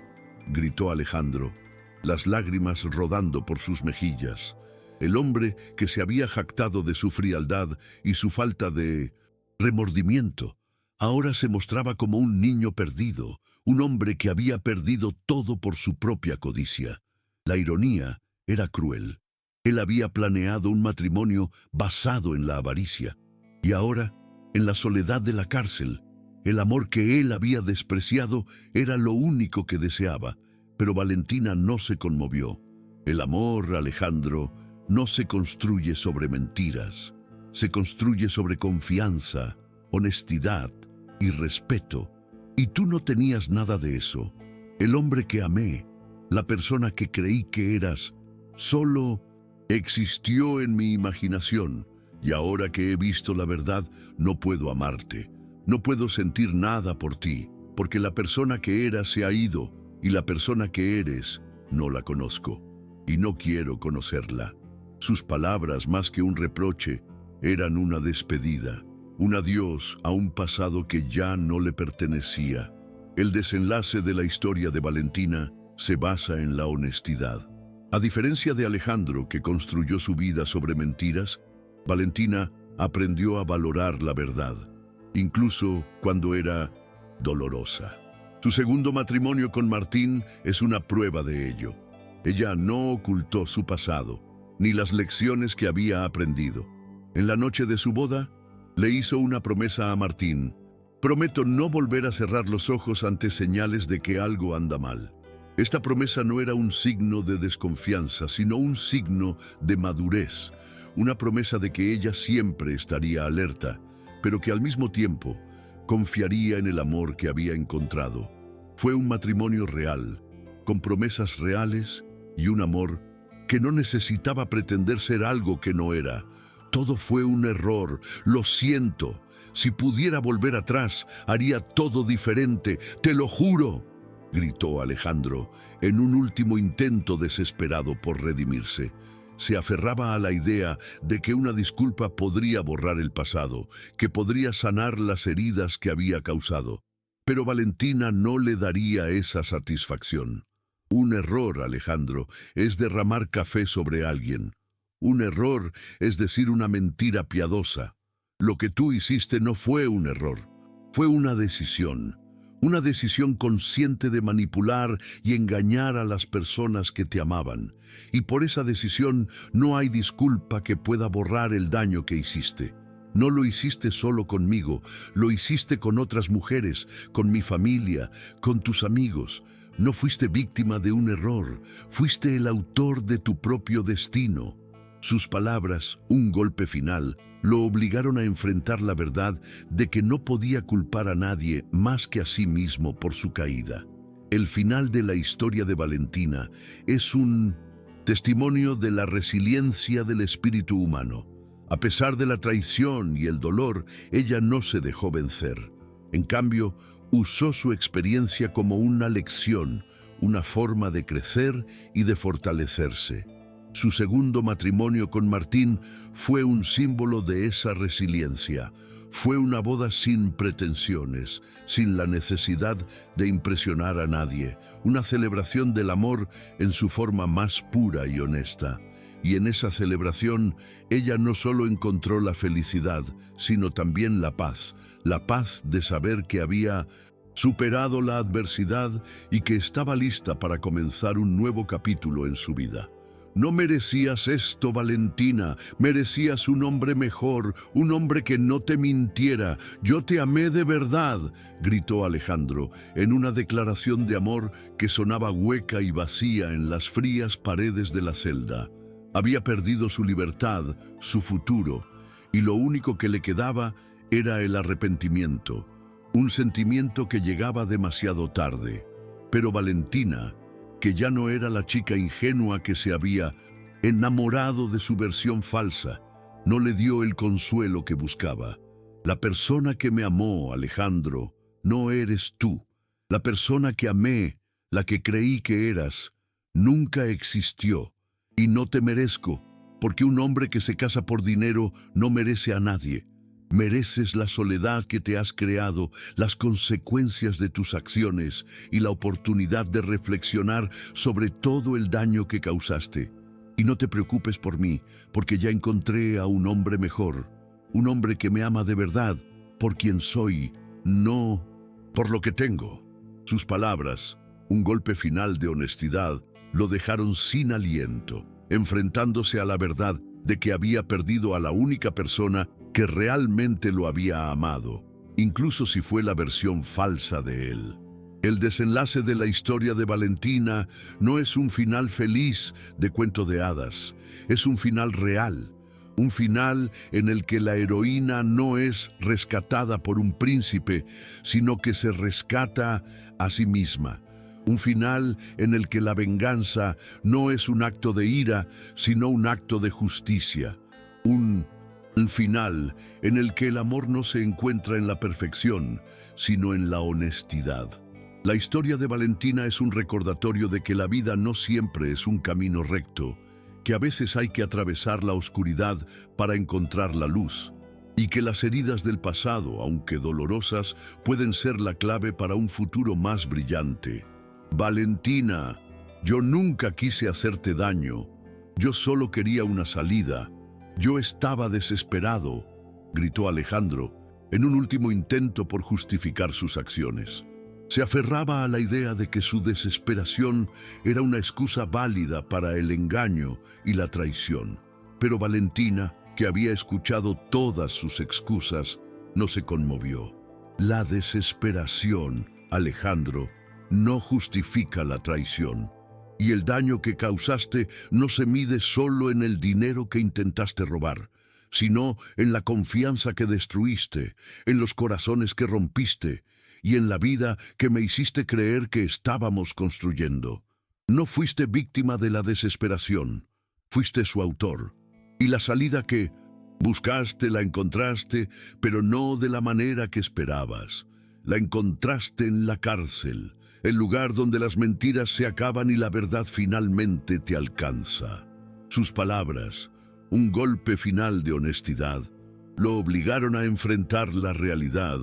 gritó Alejandro, las lágrimas rodando por sus mejillas. El hombre que se había jactado de su frialdad y su falta de remordimiento, ahora se mostraba como un niño perdido, un hombre que había perdido todo por su propia codicia. La ironía era cruel. Él había planeado un matrimonio basado en la avaricia, y ahora, en la soledad de la cárcel, el amor que él había despreciado era lo único que deseaba. Pero Valentina no se conmovió. El amor, Alejandro, no se construye sobre mentiras. Se construye sobre confianza, honestidad y respeto. Y tú no tenías nada de eso. El hombre que amé, la persona que creí que eras, solo existió en mi imaginación. Y ahora que he visto la verdad, no puedo amarte. No puedo sentir nada por ti, porque la persona que eras se ha ido, y la persona que eres no la conozco, y no quiero conocerla. Sus palabras, más que un reproche, eran una despedida, un adiós a un pasado que ya no le pertenecía. El desenlace de la historia de Valentina se basa en la honestidad. A diferencia de Alejandro, que construyó su vida sobre mentiras, Valentina aprendió a valorar la verdad, incluso cuando era dolorosa. Su segundo matrimonio con Martín es una prueba de ello. Ella no ocultó su pasado, ni las lecciones que había aprendido. En la noche de su boda, le hizo una promesa a Martín. Prometo no volver a cerrar los ojos ante señales de que algo anda mal. Esta promesa no era un signo de desconfianza, sino un signo de madurez. Una promesa de que ella siempre estaría alerta, pero que al mismo tiempo confiaría en el amor que había encontrado. Fue un matrimonio real, con promesas reales y un amor que no necesitaba pretender ser algo que no era. Todo fue un error, lo siento. Si pudiera volver atrás, haría todo diferente, te lo juro, gritó Alejandro, en un último intento desesperado por redimirse. Se aferraba a la idea de que una disculpa podría borrar el pasado, que podría sanar las heridas que había causado. Pero Valentina no le daría esa satisfacción. Un error, Alejandro, es derramar café sobre alguien. Un error es decir una mentira piadosa. Lo que tú hiciste no fue un error, fue una decisión consciente de manipular y engañar a las personas que te amaban. Y por esa decisión no hay disculpa que pueda borrar el daño que hiciste. No lo hiciste solo conmigo, lo hiciste con otras mujeres, con mi familia, con tus amigos. No fuiste víctima de un error, fuiste el autor de tu propio destino. Sus palabras, un golpe final, lo obligaron a enfrentar la verdad de que no podía culpar a nadie más que a sí mismo por su caída. El final de la historia de Valentina es un testimonio de la resiliencia del espíritu humano. A pesar de la traición y el dolor, ella no se dejó vencer. En cambio, usó su experiencia como una lección, una forma de crecer y de fortalecerse. Su segundo matrimonio con Martín fue un símbolo de esa resiliencia. Fue una boda sin pretensiones, sin la necesidad de impresionar a nadie, una celebración del amor en su forma más pura y honesta. Y en esa celebración, ella no solo encontró la felicidad, sino también la paz de saber que había superado la adversidad y que estaba lista para comenzar un nuevo capítulo en su vida. No merecías esto, Valentina, merecías un hombre mejor, un hombre que no te mintiera. Yo te amé de verdad, gritó Alejandro, en una declaración de amor que sonaba hueca y vacía en las frías paredes de la celda. Había perdido su libertad, su futuro, y lo único que le quedaba era el arrepentimiento, un sentimiento que llegaba demasiado tarde. Pero Valentina, que ya no era la chica ingenua que se había enamorado de su versión falsa, no le dio el consuelo que buscaba. La persona que me amó, Alejandro, no eres tú. La persona que amé, la que creí que eras, nunca existió. Y no te merezco, porque un hombre que se casa por dinero no merece a nadie. Mereces la soledad que te has creado, las consecuencias de tus acciones y la oportunidad de reflexionar sobre todo el daño que causaste. Y no te preocupes por mí, porque ya encontré a un hombre mejor, un hombre que me ama de verdad, por quien soy, no por lo que tengo. Sus palabras, un golpe final de honestidad, lo dejaron sin aliento, enfrentándose a la verdad de que había perdido a la única persona que realmente lo había amado, incluso si fue la versión falsa de él. El desenlace de la historia de Valentina no es un final feliz de cuento de hadas, es un final real, un final en el que la heroína no es rescatada por un príncipe, sino que se rescata a sí misma. Un final en el que la venganza no es un acto de ira, sino un acto de justicia. Un final en el que el amor no se encuentra en la perfección, sino en la honestidad. La historia de Valentina es un recordatorio de que la vida no siempre es un camino recto, que a veces hay que atravesar la oscuridad para encontrar la luz, y que las heridas del pasado, aunque dolorosas, pueden ser la clave para un futuro más brillante. Valentina, yo nunca quise hacerte daño. Yo solo quería una salida. Yo estaba desesperado, gritó Alejandro, en un último intento por justificar sus acciones. Se aferraba a la idea de que su desesperación era una excusa válida para el engaño y la traición. Pero Valentina, que había escuchado todas sus excusas, no se conmovió. La desesperación, Alejandro, no justifica la traición. Y el daño que causaste no se mide solo en el dinero que intentaste robar, sino en la confianza que destruiste, en los corazones que rompiste y en la vida que me hiciste creer que estábamos construyendo. No fuiste víctima de la desesperación, fuiste su autor. Y la salida que buscaste la encontraste, pero no de la manera que esperabas. La encontraste en la cárcel, el lugar donde las mentiras se acaban y la verdad finalmente te alcanza. Sus palabras, un golpe final de honestidad, lo obligaron a enfrentar la realidad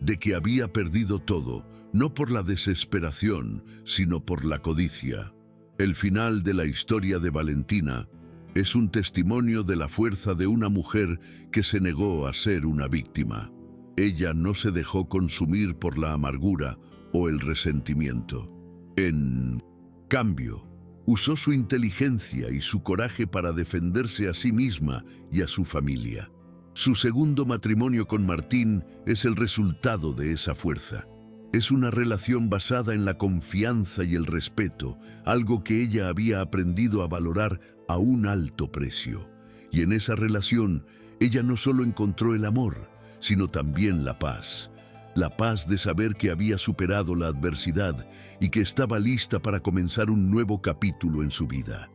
de que había perdido todo, no por la desesperación, sino por la codicia. El final de la historia de Valentina Es un testimonio de la fuerza de una mujer que se negó a ser una víctima. Ella no se dejó consumir por la amargura o el resentimiento. En cambio, usó su inteligencia y su coraje para defenderse a sí misma y a su familia. Su segundo matrimonio con Martín es el resultado de esa fuerza. Es una relación basada en la confianza y el respeto, algo que ella había aprendido a valorar a un alto precio. Y en esa relación, ella no solo encontró el amor, sino también la paz. La paz de saber que había superado la adversidad y que estaba lista para comenzar un nuevo capítulo en su vida.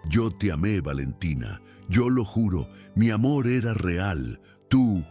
Yo te amé, Valentina. Yo lo juro, mi amor era real. Tú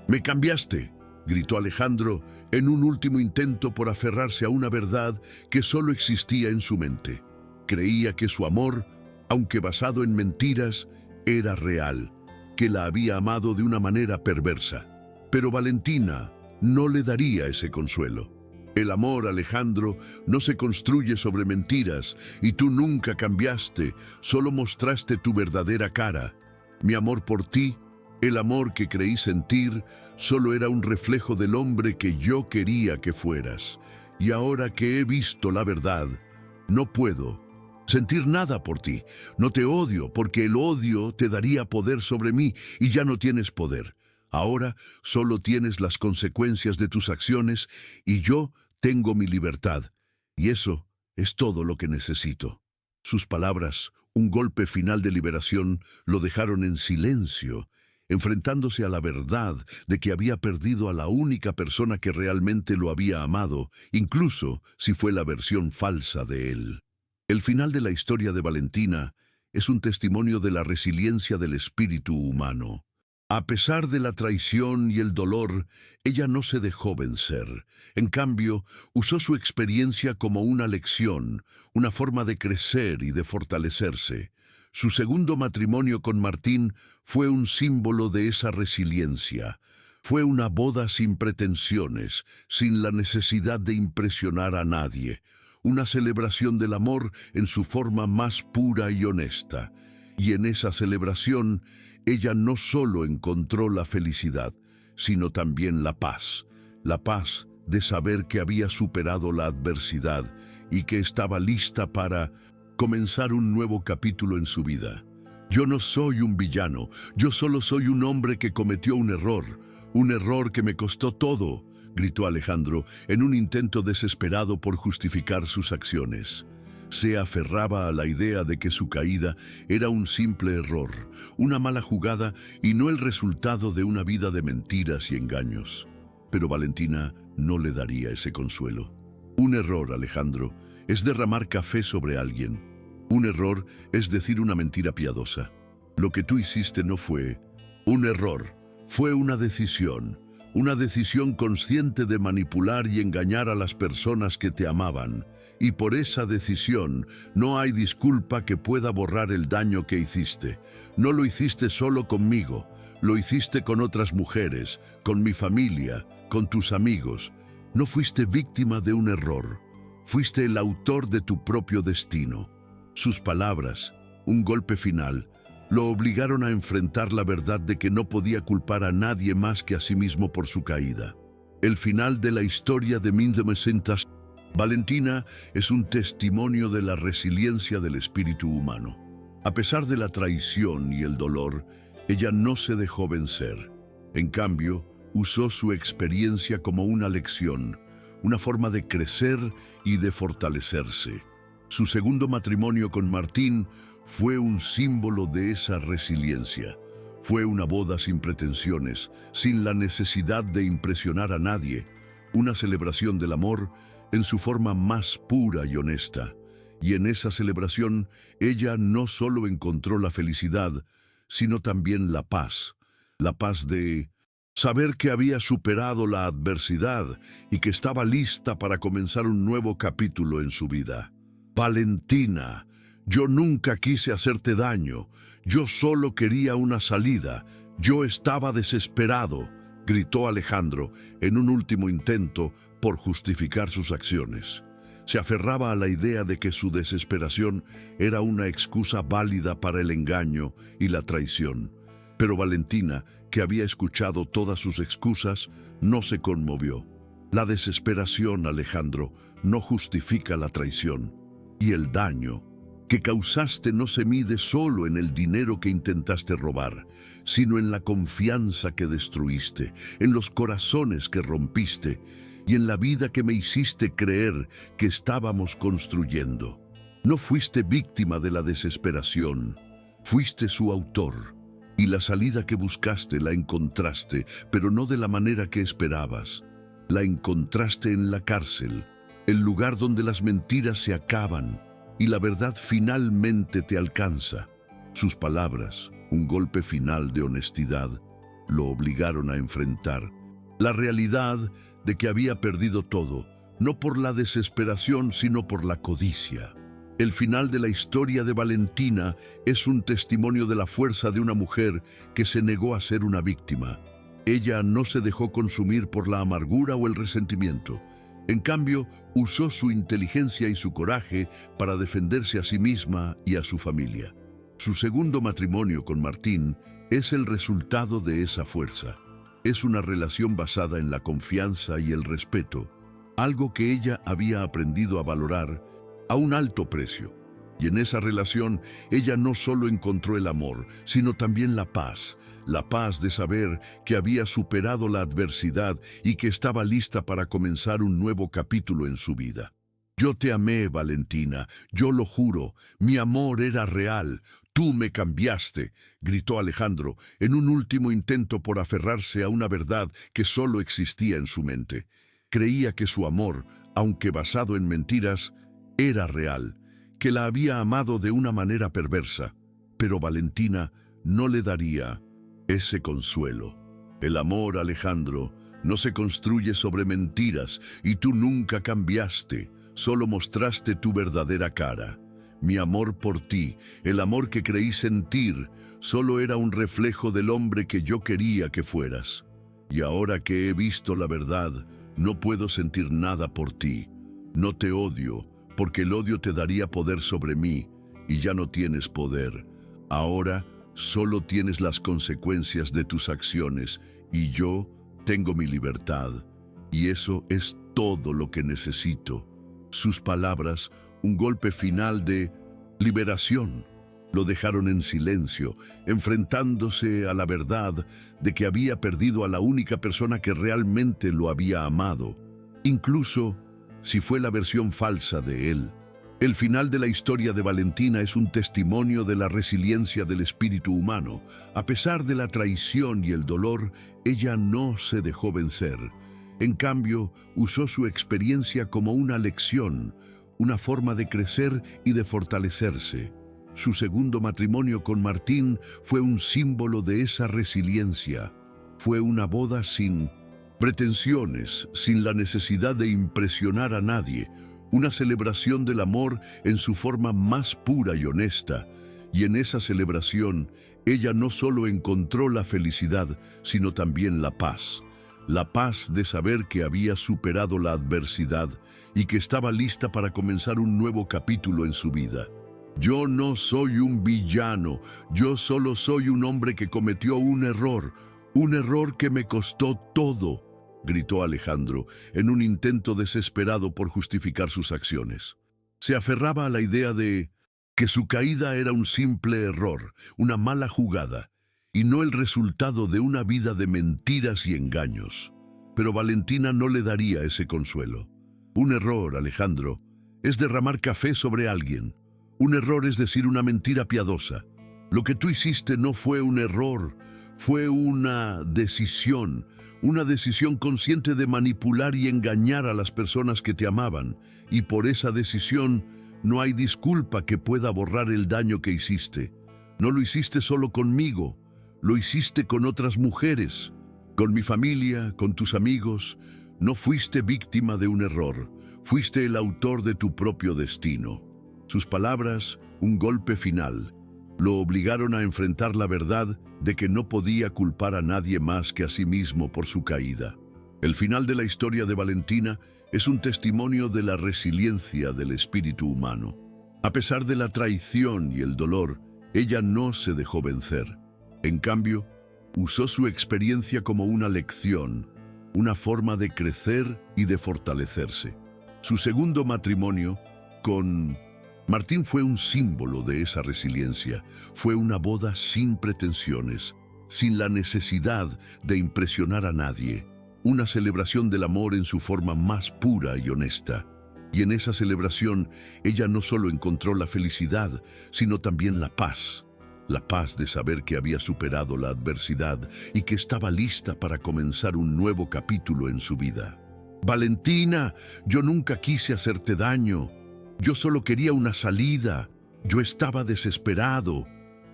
me cambiaste, gritó Alejandro en un último intento por aferrarse a una verdad que solo existía en su mente. Creía que su amor, aunque basado en mentiras, era real, que la había amado de una manera perversa. Pero Valentina no le daría ese consuelo. El amor, Alejandro, no se construye sobre mentiras, y tú nunca cambiaste, solo mostraste tu verdadera cara. Mi amor por ti, el amor que creí sentir, solo era un reflejo del hombre que yo quería que fueras. Y ahora que he visto la verdad, no puedo sentir nada por ti. No te odio, porque el odio te daría poder sobre mí, y ya no tienes poder. Ahora solo tienes las consecuencias de tus acciones y yo tengo mi libertad. Y eso es todo lo que necesito. Sus palabras, un golpe final de liberación, lo dejaron en silencio, enfrentándose a la verdad de que había perdido a la única persona que realmente lo había amado, incluso si fue la versión falsa de él. El final de la historia de Valentina es un testimonio de la resiliencia del espíritu humano. A pesar de la traición y el dolor, ella no se dejó vencer. En cambio, usó su experiencia como una lección, una forma de crecer y de fortalecerse. Su segundo matrimonio con Martín fue un símbolo de esa resiliencia. Fue una boda sin pretensiones, sin la necesidad de impresionar a nadie. Una celebración del amor en su forma más pura y honesta. Y en esa celebración, ella no solo encontró la felicidad, sino también la paz de saber que había superado la adversidad y que estaba lista para comenzar un nuevo capítulo en su vida. Yo no soy un villano, yo solo soy un hombre que cometió un error que me costó todo, gritó Alejandro en un intento desesperado por justificar sus acciones. Se aferraba a la idea de que su caída era un simple error, una mala jugada y no el resultado de una vida de mentiras y engaños. Pero Valentina no le daría ese consuelo. Un error, Alejandro, es derramar café sobre alguien. Un error es decir una mentira piadosa. Lo que tú hiciste no fue un error, fue una decisión consciente de manipular y engañar a las personas que te amaban. Y por esa decisión no hay disculpa que pueda borrar el daño que hiciste. No lo hiciste solo conmigo, lo hiciste con otras mujeres, con mi familia, con tus amigos. No fuiste víctima de un error, fuiste el autor de tu propio destino. Sus palabras, un golpe final, lo obligaron a enfrentar la verdad de que no podía culpar a nadie más que a sí mismo por su caída. El final de la historia de Mindmesentas. Valentina es un testimonio de la resiliencia del espíritu humano. A pesar de la traición y el dolor, ella no se dejó vencer. En cambio, usó su experiencia como una lección, una forma de crecer y de fortalecerse. Su segundo matrimonio con Martín fue un símbolo de esa resiliencia. Fue una boda sin pretensiones, sin la necesidad de impresionar a nadie, una celebración del amor en su forma más pura y honesta. Y en esa celebración, ella no solo encontró la felicidad, sino también la paz de saber que había superado la adversidad y que estaba lista para comenzar un nuevo capítulo en su vida. Valentina, yo nunca quise hacerte daño, yo solo quería una salida, yo estaba desesperado, gritó Alejandro en un último intento por justificar sus acciones. Se aferraba a la idea de que su desesperación era una excusa válida para el engaño y la traición. Pero Valentina, que había escuchado todas sus excusas, no se conmovió. La desesperación, Alejandro, no justifica la traición. Y el daño que causaste no se mide solo en el dinero que intentaste robar, sino en la confianza que destruiste, en los corazones que rompiste y en la vida que me hiciste creer que estábamos construyendo. No fuiste víctima de la desesperación, fuiste su autor. Y la salida que buscaste la encontraste, pero no de la manera que esperabas. La encontraste en la cárcel, el lugar donde las mentiras se acaban y la verdad finalmente te alcanza. Sus palabras, un golpe final de honestidad, lo obligaron a enfrentar la realidad de que había perdido todo, no por la desesperación, sino por la codicia. El final de la historia de Valentina es un testimonio de la fuerza de una mujer que se negó a ser una víctima. Ella no se dejó consumir por la amargura o el resentimiento. En cambio, usó su inteligencia y su coraje para defenderse a sí misma y a su familia. Su segundo matrimonio con Martín es el resultado de esa fuerza. Es una relación basada en la confianza y el respeto, algo que ella había aprendido a valorar a un alto precio. Y en esa relación, ella no solo encontró el amor, sino también la paz de saber que había superado la adversidad y que estaba lista para comenzar un nuevo capítulo en su vida. Yo te amé, Valentina, yo lo juro, mi amor era real, tú me cambiaste, gritó Alejandro, en un último intento por aferrarse a una verdad que solo existía en su mente. Creía que su amor, aunque basado en mentiras, era real, que la había amado de una manera perversa, pero Valentina no le daría ese consuelo. El amor, Alejandro, no se construye sobre mentiras y tú nunca cambiaste, solo mostraste tu verdadera cara. Mi amor por ti, el amor que creí sentir, solo era un reflejo del hombre que yo quería que fueras. Y ahora que he visto la verdad, no puedo sentir nada por ti. No te odio, porque el odio te daría poder sobre mí, y ya no tienes poder. Ahora solo tienes las consecuencias de tus acciones, y yo tengo mi libertad. Y eso es todo lo que necesito. Sus palabras, un golpe final de liberación, lo dejaron en silencio, enfrentándose a la verdad de que había perdido a la única persona que realmente lo había amado, incluso si fue la versión falsa de él. El final de la historia de Valentina es un testimonio de la resiliencia del espíritu humano. A pesar de la traición y el dolor, ella no se dejó vencer. En cambio, usó su experiencia como una lección, una forma de crecer y de fortalecerse. Su segundo matrimonio con Martín fue un símbolo de esa resiliencia. Fue una boda sin pretensiones, sin la necesidad de impresionar a nadie, una celebración del amor en su forma más pura y honesta. Y en esa celebración, ella no solo encontró la felicidad, sino también la paz de saber que había superado la adversidad y que estaba lista para comenzar un nuevo capítulo en su vida. Yo no soy un villano, yo solo soy un hombre que cometió un error que me costó todo, gritó Alejandro, en un intento desesperado por justificar sus acciones. Se aferraba a la idea de que su caída era un simple error, una mala jugada, y no el resultado de una vida de mentiras y engaños. Pero Valentina no le daría ese consuelo. Un error, Alejandro, es derramar café sobre alguien. Un error es decir una mentira piadosa. Lo que tú hiciste no fue un error, fue una decisión consciente de manipular y engañar a las personas que te amaban, y por esa decisión no hay disculpa que pueda borrar el daño que hiciste. No lo hiciste solo conmigo, lo hiciste con otras mujeres, con mi familia, con tus amigos. No fuiste víctima de un error, fuiste el autor de tu propio destino. Sus palabras, un golpe final, lo obligaron a enfrentar la verdad de que no podía culpar a nadie más que a sí mismo por su caída. El final de la historia de Valentina es un testimonio de la resiliencia del espíritu humano. A pesar de la traición y el dolor, ella no se dejó vencer. En cambio, usó su experiencia como una lección, una forma de crecer y de fortalecerse. Su segundo matrimonio con Martín fue un símbolo de esa resiliencia. Fue una boda sin pretensiones, sin la necesidad de impresionar a nadie. Una celebración del amor en su forma más pura y honesta. Y en esa celebración, ella no solo encontró la felicidad, sino también la paz. La paz de saber que había superado la adversidad y que estaba lista para comenzar un nuevo capítulo en su vida. Valentina, yo nunca quise hacerte daño. Yo solo quería una salida. Yo estaba desesperado,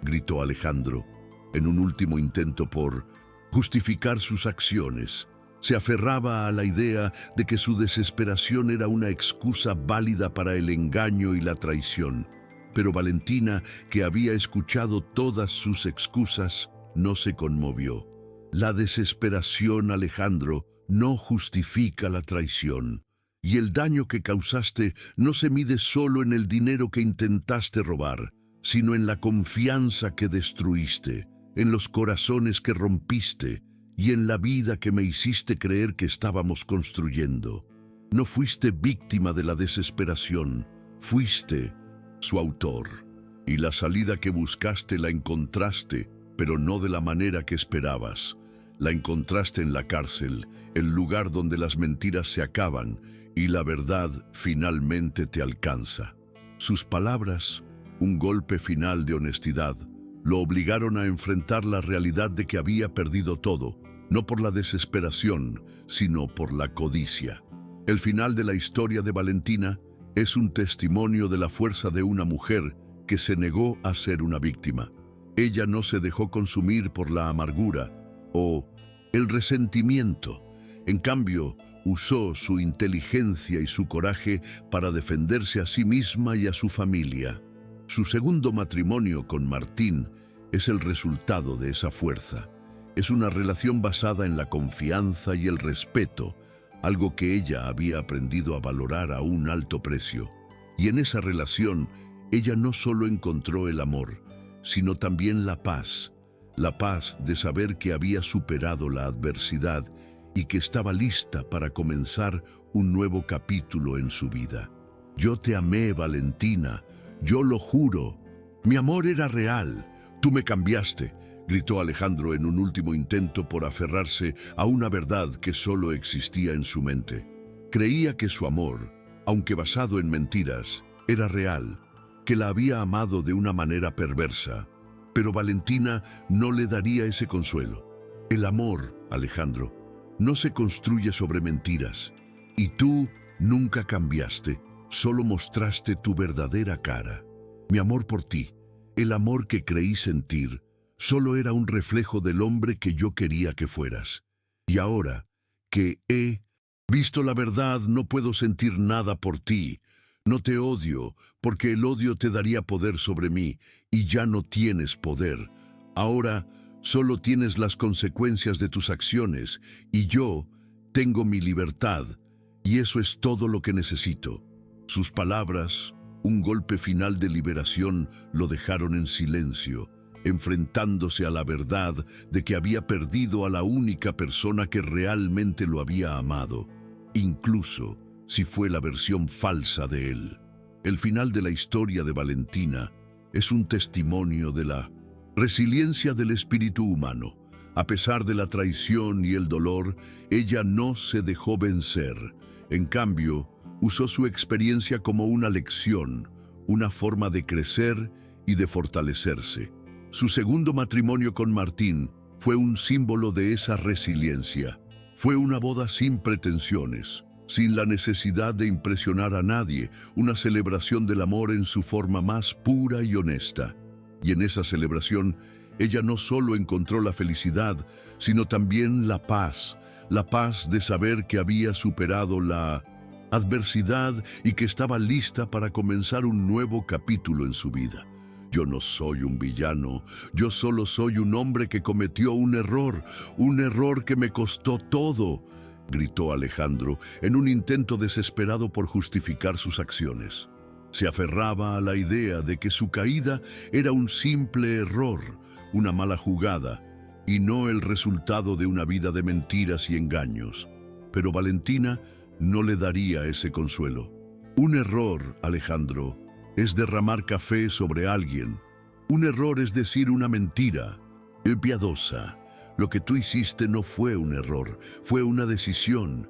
gritó Alejandro, en un último intento por justificar sus acciones. Se aferraba a la idea de que su desesperación era una excusa válida para el engaño y la traición. Pero Valentina, que había escuchado todas sus excusas, no se conmovió. La desesperación, Alejandro, no justifica la traición. Y el daño que causaste no se mide solo en el dinero que intentaste robar, sino en la confianza que destruiste, en los corazones que rompiste, y en la vida que me hiciste creer que estábamos construyendo. No fuiste víctima de la desesperación, fuiste su autor. Y la salida que buscaste la encontraste, pero no de la manera que esperabas. La encontraste en la cárcel, el lugar donde las mentiras se acaban y la verdad finalmente te alcanza. Sus palabras, un golpe final de honestidad, lo obligaron a enfrentar la realidad de que había perdido todo, no por la desesperación, sino por la codicia. El final de la historia de Valentina es un testimonio de la fuerza de una mujer que se negó a ser una víctima. Ella no se dejó consumir por la amargura o el resentimiento. En cambio, usó su inteligencia y su coraje para defenderse a sí misma y a su familia. Su segundo matrimonio con Martín es el resultado de esa fuerza. Es una relación basada en la confianza y el respeto, algo que ella había aprendido a valorar a un alto precio. Y en esa relación, ella no solo encontró el amor, sino también la paz de saber que había superado la adversidad y que estaba lista para comenzar un nuevo capítulo en su vida. Yo te amé, Valentina, yo lo juro. Mi amor era real, tú me cambiaste, gritó Alejandro en un último intento por aferrarse a una verdad que solo existía en su mente. Creía que su amor, aunque basado en mentiras, era real, que la había amado de una manera perversa. Pero Valentina no le daría ese consuelo. El amor, Alejandro, no se construye sobre mentiras. Y tú nunca cambiaste, solo mostraste tu verdadera cara. Mi amor por ti, el amor que creí sentir, solo era un reflejo del hombre que yo quería que fueras. Y ahora que he visto la verdad, no puedo sentir nada por ti. No te odio, porque el odio te daría poder sobre mí, y ya no tienes poder. Ahora solo tienes las consecuencias de tus acciones, y yo tengo mi libertad, y eso es todo lo que necesito. Sus palabras, un golpe final de liberación, lo dejaron en silencio, enfrentándose a la verdad de que había perdido a la única persona que realmente lo había amado, incluso si fue la versión falsa de él. El final de la historia de Valentina es un testimonio de la resiliencia del espíritu humano. A pesar de la traición y el dolor, ella no se dejó vencer. En cambio, usó su experiencia como una lección, una forma de crecer y de fortalecerse. Su segundo matrimonio con Martín fue un símbolo de esa resiliencia. Fue una boda sin pretensiones, sin la necesidad de impresionar a nadie, una celebración del amor en su forma más pura y honesta. Y en esa celebración, ella no solo encontró la felicidad, sino también la paz de saber que había superado la adversidad y que estaba lista para comenzar un nuevo capítulo en su vida. Yo no soy un villano, yo solo soy un hombre que cometió un error que me costó todo. gritó Alejandro en un intento desesperado por justificar sus acciones. Se aferraba a la idea de que su caída era un simple error, una mala jugada, y no el resultado de una vida de mentiras y engaños. Pero Valentina no le daría ese consuelo. Un error, Alejandro, es derramar café sobre alguien. Un error es decir una mentira. Piadosa, lo que tú hiciste no fue un error, fue una decisión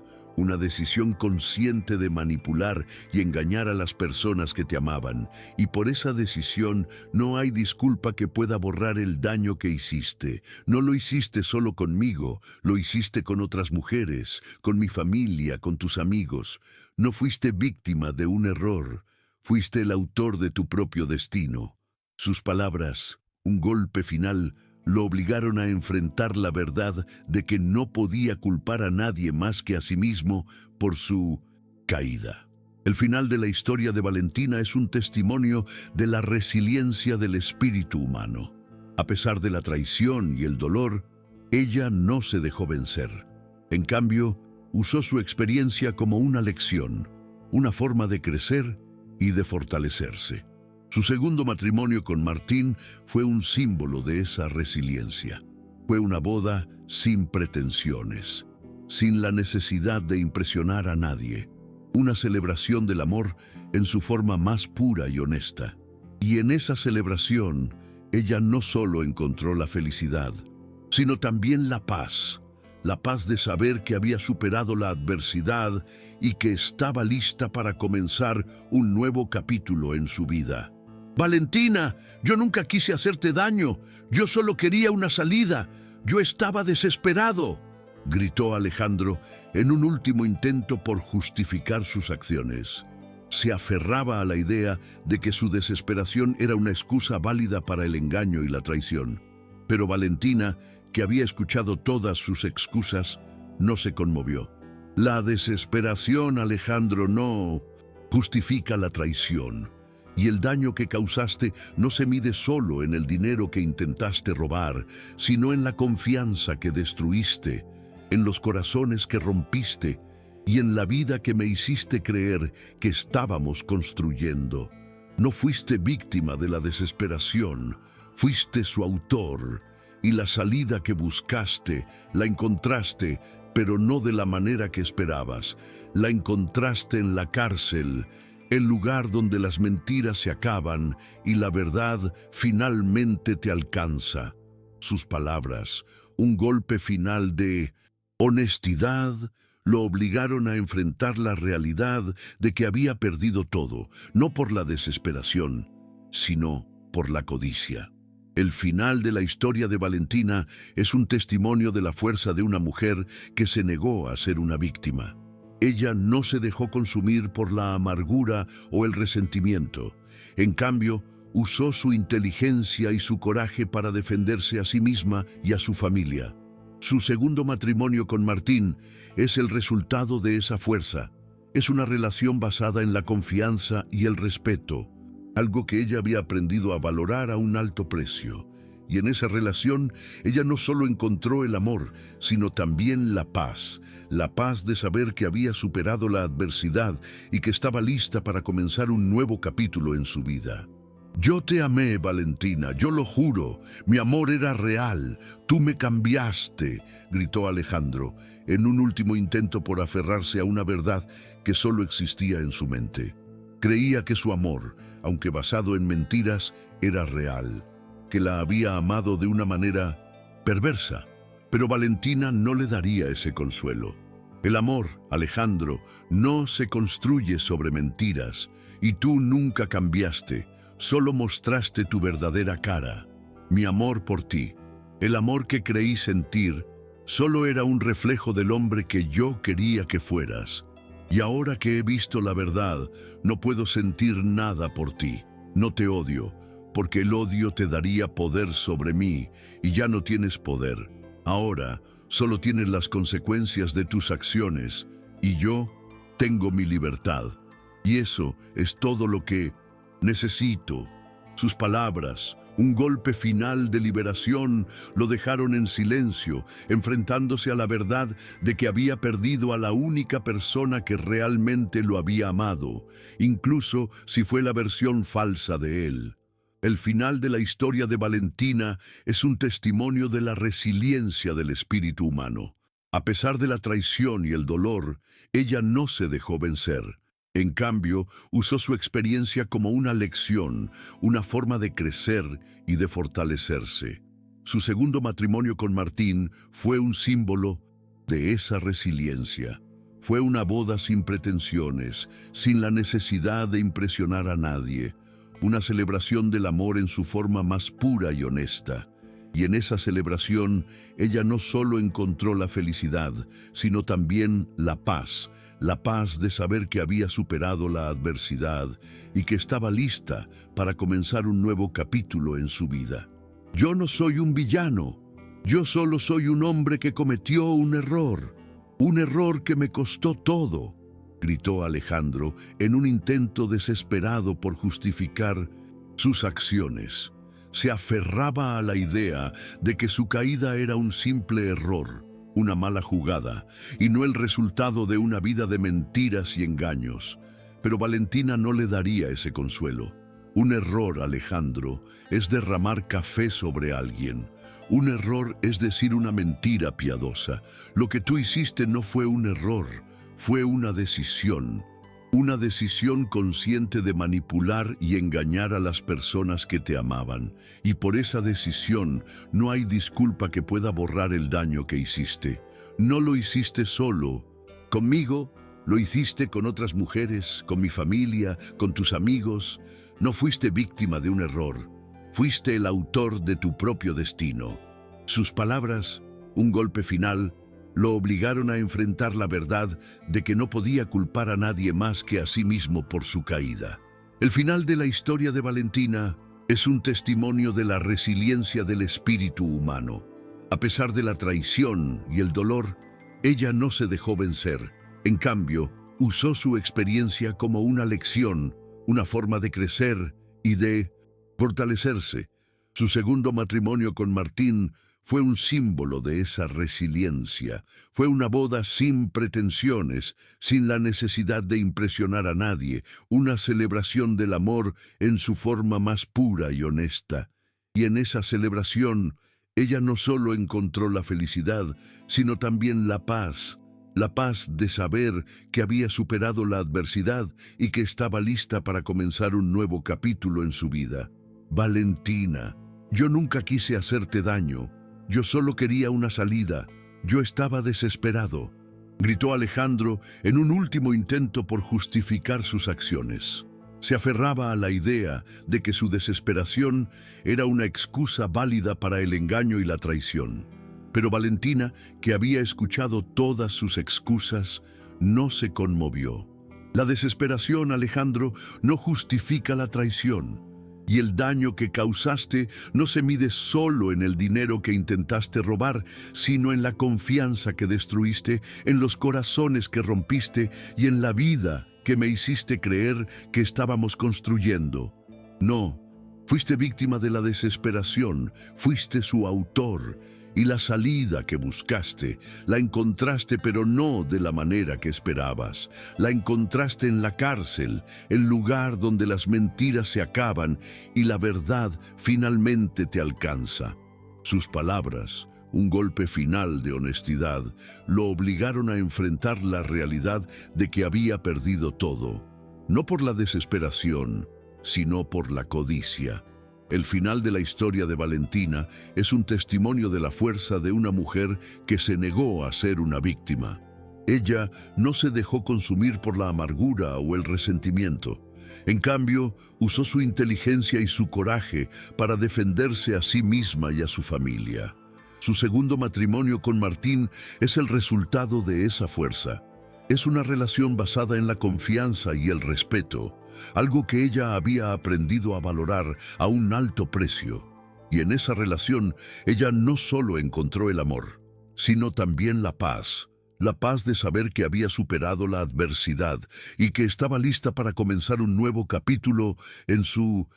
consciente de manipular y engañar a las personas que te amaban, y por esa decisión no hay disculpa que pueda borrar el daño que hiciste. No lo hiciste solo conmigo, lo hiciste con otras mujeres, con mi familia, con tus amigos. No fuiste víctima de un error, fuiste el autor de tu propio destino. Sus palabras, un golpe final, lo obligaron a enfrentar la verdad de que no podía culpar a nadie más que a sí mismo por su caída. El final de la historia de Valentina es un testimonio de la resiliencia del espíritu humano. A pesar de la traición y el dolor, ella no se dejó vencer. En cambio, usó su experiencia como una lección, una forma de crecer y de fortalecerse. Su segundo matrimonio con Martín fue un símbolo de esa resiliencia. Fue una boda sin pretensiones, sin la necesidad de impresionar a nadie. Una celebración del amor en su forma más pura y honesta. Y en esa celebración, ella no solo encontró la felicidad, sino también la paz de saber que había superado la adversidad y que estaba lista para comenzar un nuevo capítulo en su vida. Valentina, yo nunca quise hacerte daño, yo solo quería una salida, yo estaba desesperado, gritó Alejandro en un último intento por justificar sus acciones. Se aferraba a la idea de que su desesperación era una excusa válida para el engaño y la traición. Pero Valentina, que había escuchado todas sus excusas, no se conmovió. La desesperación, Alejandro, no justifica la traición. Y el daño que causaste no se mide solo en el dinero que intentaste robar, sino en la confianza que destruiste, en los corazones que rompiste y en la vida que me hiciste creer que estábamos construyendo. No fuiste víctima de la desesperación, fuiste su autor, y la salida que buscaste la encontraste, pero no de la manera que esperabas. La encontraste en la cárcel, el lugar donde las mentiras se acaban y la verdad finalmente te alcanza. Sus palabras, un golpe final de honestidad, lo obligaron a enfrentar la realidad de que había perdido todo, no por la desesperación, sino por la codicia. El final de la historia de Valentina es un testimonio de la fuerza de una mujer que se negó a ser una víctima. Ella no se dejó consumir por la amargura o el resentimiento. En cambio, usó su inteligencia y su coraje para defenderse a sí misma y a su familia. Su segundo matrimonio con Martín es el resultado de esa fuerza. Es una relación basada en la confianza y el respeto, algo que ella había aprendido a valorar a un alto precio. Y en esa relación, ella no solo encontró el amor, sino también la paz de saber que había superado la adversidad y que estaba lista para comenzar un nuevo capítulo en su vida. Yo te amé, Valentina, yo lo juro, mi amor era real, tú me cambiaste, gritó Alejandro, en un último intento por aferrarse a una verdad que solo existía en su mente. Creía que su amor, aunque basado en mentiras, era real, que la había amado de una manera perversa, pero Valentina no le daría ese consuelo. El amor, Alejandro, no se construye sobre mentiras, y tú nunca cambiaste, solo mostraste tu verdadera cara. Mi amor por ti, el amor que creí sentir, solo era un reflejo del hombre que yo quería que fueras. Y ahora que he visto la verdad, no puedo sentir nada por ti. No te odio, porque el odio te daría poder sobre mí, y ya no tienes poder. Ahora solo tienes las consecuencias de tus acciones, y yo tengo mi libertad. Y eso es todo lo que necesito. Sus palabras, un golpe final de liberación, lo dejaron en silencio, enfrentándose a la verdad de que había perdido a la única persona que realmente lo había amado, incluso si fue la versión falsa de él. El final de la historia de Valentina es un testimonio de la resiliencia del espíritu humano. A pesar de la traición y el dolor, ella no se dejó vencer. En cambio, usó su experiencia como una lección, una forma de crecer y de fortalecerse. Su segundo matrimonio con Martín fue un símbolo de esa resiliencia. Fue una boda sin pretensiones, sin la necesidad de impresionar a nadie. Una celebración del amor en su forma más pura y honesta. Y en esa celebración, ella no solo encontró la felicidad, sino también la paz de saber que había superado la adversidad y que estaba lista para comenzar un nuevo capítulo en su vida. Yo no soy un villano, yo solo soy un hombre que cometió un error que me costó todo, gritó Alejandro en un intento desesperado por justificar sus acciones. Se aferraba a la idea de que su caída era un simple error, una mala jugada, y no el resultado de una vida de mentiras y engaños. Pero Valentina no le daría ese consuelo. Un error, Alejandro, es derramar café sobre alguien. Un error es decir una mentira piadosa. Lo que tú hiciste no fue un error, fue una decisión. Una decisión consciente de manipular y engañar a las personas que te amaban. Y por esa decisión no hay disculpa que pueda borrar el daño que hiciste. No lo hiciste solo. Conmigo, lo hiciste con otras mujeres, con mi familia, con tus amigos. No fuiste víctima de un error. Fuiste el autor de tu propio destino. Sus palabras, un golpe final, lo obligaron a enfrentar la verdad de que no podía culpar a nadie más que a sí mismo por su caída. El final de la historia de Valentina es un testimonio de la resiliencia del espíritu humano. A pesar de la traición y el dolor, ella no se dejó vencer. En cambio, usó su experiencia como una lección, una forma de crecer y de fortalecerse. Su segundo matrimonio con Martín fue un símbolo de esa resiliencia. Fue una boda sin pretensiones, sin la necesidad de impresionar a nadie, una celebración del amor en su forma más pura y honesta. Y en esa celebración, ella no solo encontró la felicidad, sino también la paz de saber que había superado la adversidad y que estaba lista para comenzar un nuevo capítulo en su vida. Valentina, yo nunca quise hacerte daño. Yo solo quería una salida. Yo estaba desesperado, gritó Alejandro en un último intento por justificar sus acciones. Se aferraba a la idea de que su desesperación era una excusa válida para el engaño y la traición. Pero Valentina, que había escuchado todas sus excusas, no se conmovió. La desesperación, Alejandro, no justifica la traición. Y el daño que causaste no se mide solo en el dinero que intentaste robar, sino en la confianza que destruiste, en los corazones que rompiste y en la vida que me hiciste creer que estábamos construyendo. No, fuiste víctima de la desesperación, fuiste su autor. Y la salida que buscaste, la encontraste, pero no de la manera que esperabas. La encontraste en la cárcel, el lugar donde las mentiras se acaban y la verdad finalmente te alcanza. Sus palabras, un golpe final de honestidad, lo obligaron a enfrentar la realidad de que había perdido todo. No por la desesperación, sino por la codicia. El final de la historia de Valentina es un testimonio de la fuerza de una mujer que se negó a ser una víctima. Ella no se dejó consumir por la amargura o el resentimiento. En cambio, usó su inteligencia y su coraje para defenderse a sí misma y a su familia. Su segundo matrimonio con Martín es el resultado de esa fuerza. Es una relación basada en la confianza y el respeto, algo que ella había aprendido a valorar a un alto precio. Y en esa relación, ella no solo encontró el amor, sino también la paz de saber que había superado la adversidad y que estaba lista para comenzar un nuevo capítulo en su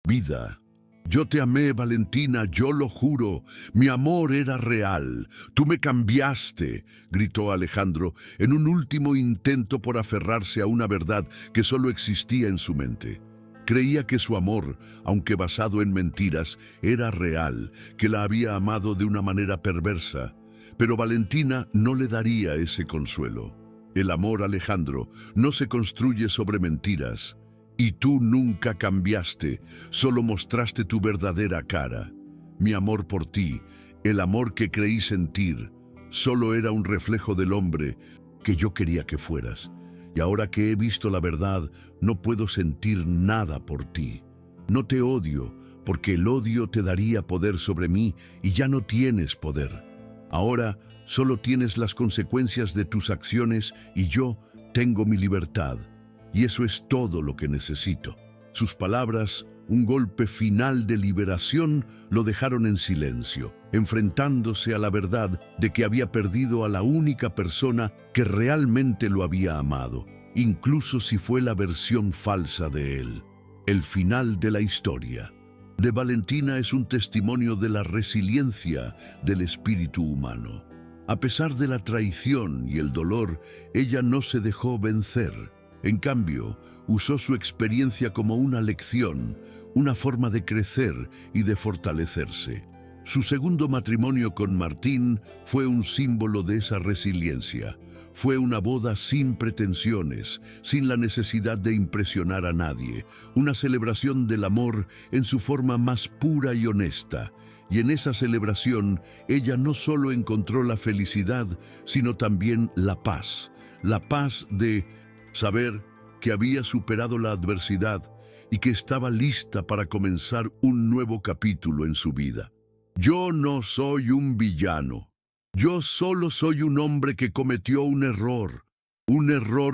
vida. Yo te amé, Valentina, yo lo juro. Mi amor era real. Tú me cambiaste, gritó Alejandro en un último intento por aferrarse a una verdad que solo existía en su mente. Creía que su amor, aunque basado en mentiras, era real, que la había amado de una manera perversa. Pero Valentina no le daría ese consuelo. El amor, Alejandro, no se construye sobre mentiras. Y tú nunca cambiaste, solo mostraste tu verdadera cara. Mi amor por ti, el amor que creí sentir, solo era un reflejo del hombre que yo quería que fueras. Y ahora que he visto la verdad, no puedo sentir nada por ti. No te odio, porque el odio te daría poder sobre mí y ya no tienes poder. Ahora solo tienes las consecuencias de tus acciones y yo tengo mi libertad. Y eso es todo lo que necesito. Sus palabras, un golpe final de liberación, lo dejaron en silencio, enfrentándose a la verdad de que había perdido a la única persona que realmente lo había amado, incluso si fue la versión falsa de él. El final de la historia de Valentina es un testimonio de la resiliencia del espíritu humano. A pesar de la traición y el dolor, ella no se dejó vencer. En cambio, usó su experiencia como una lección, una forma de crecer y de fortalecerse. Su segundo matrimonio con Martín fue un símbolo de esa resiliencia. Fue una boda sin pretensiones, sin la necesidad de impresionar a nadie, una celebración del amor en su forma más pura y honesta. Y en esa celebración, ella no solo encontró la felicidad, sino también la paz de saber que había superado la adversidad y que estaba lista para comenzar un nuevo capítulo en su vida. Yo no soy un villano. Yo solo soy un hombre que cometió un error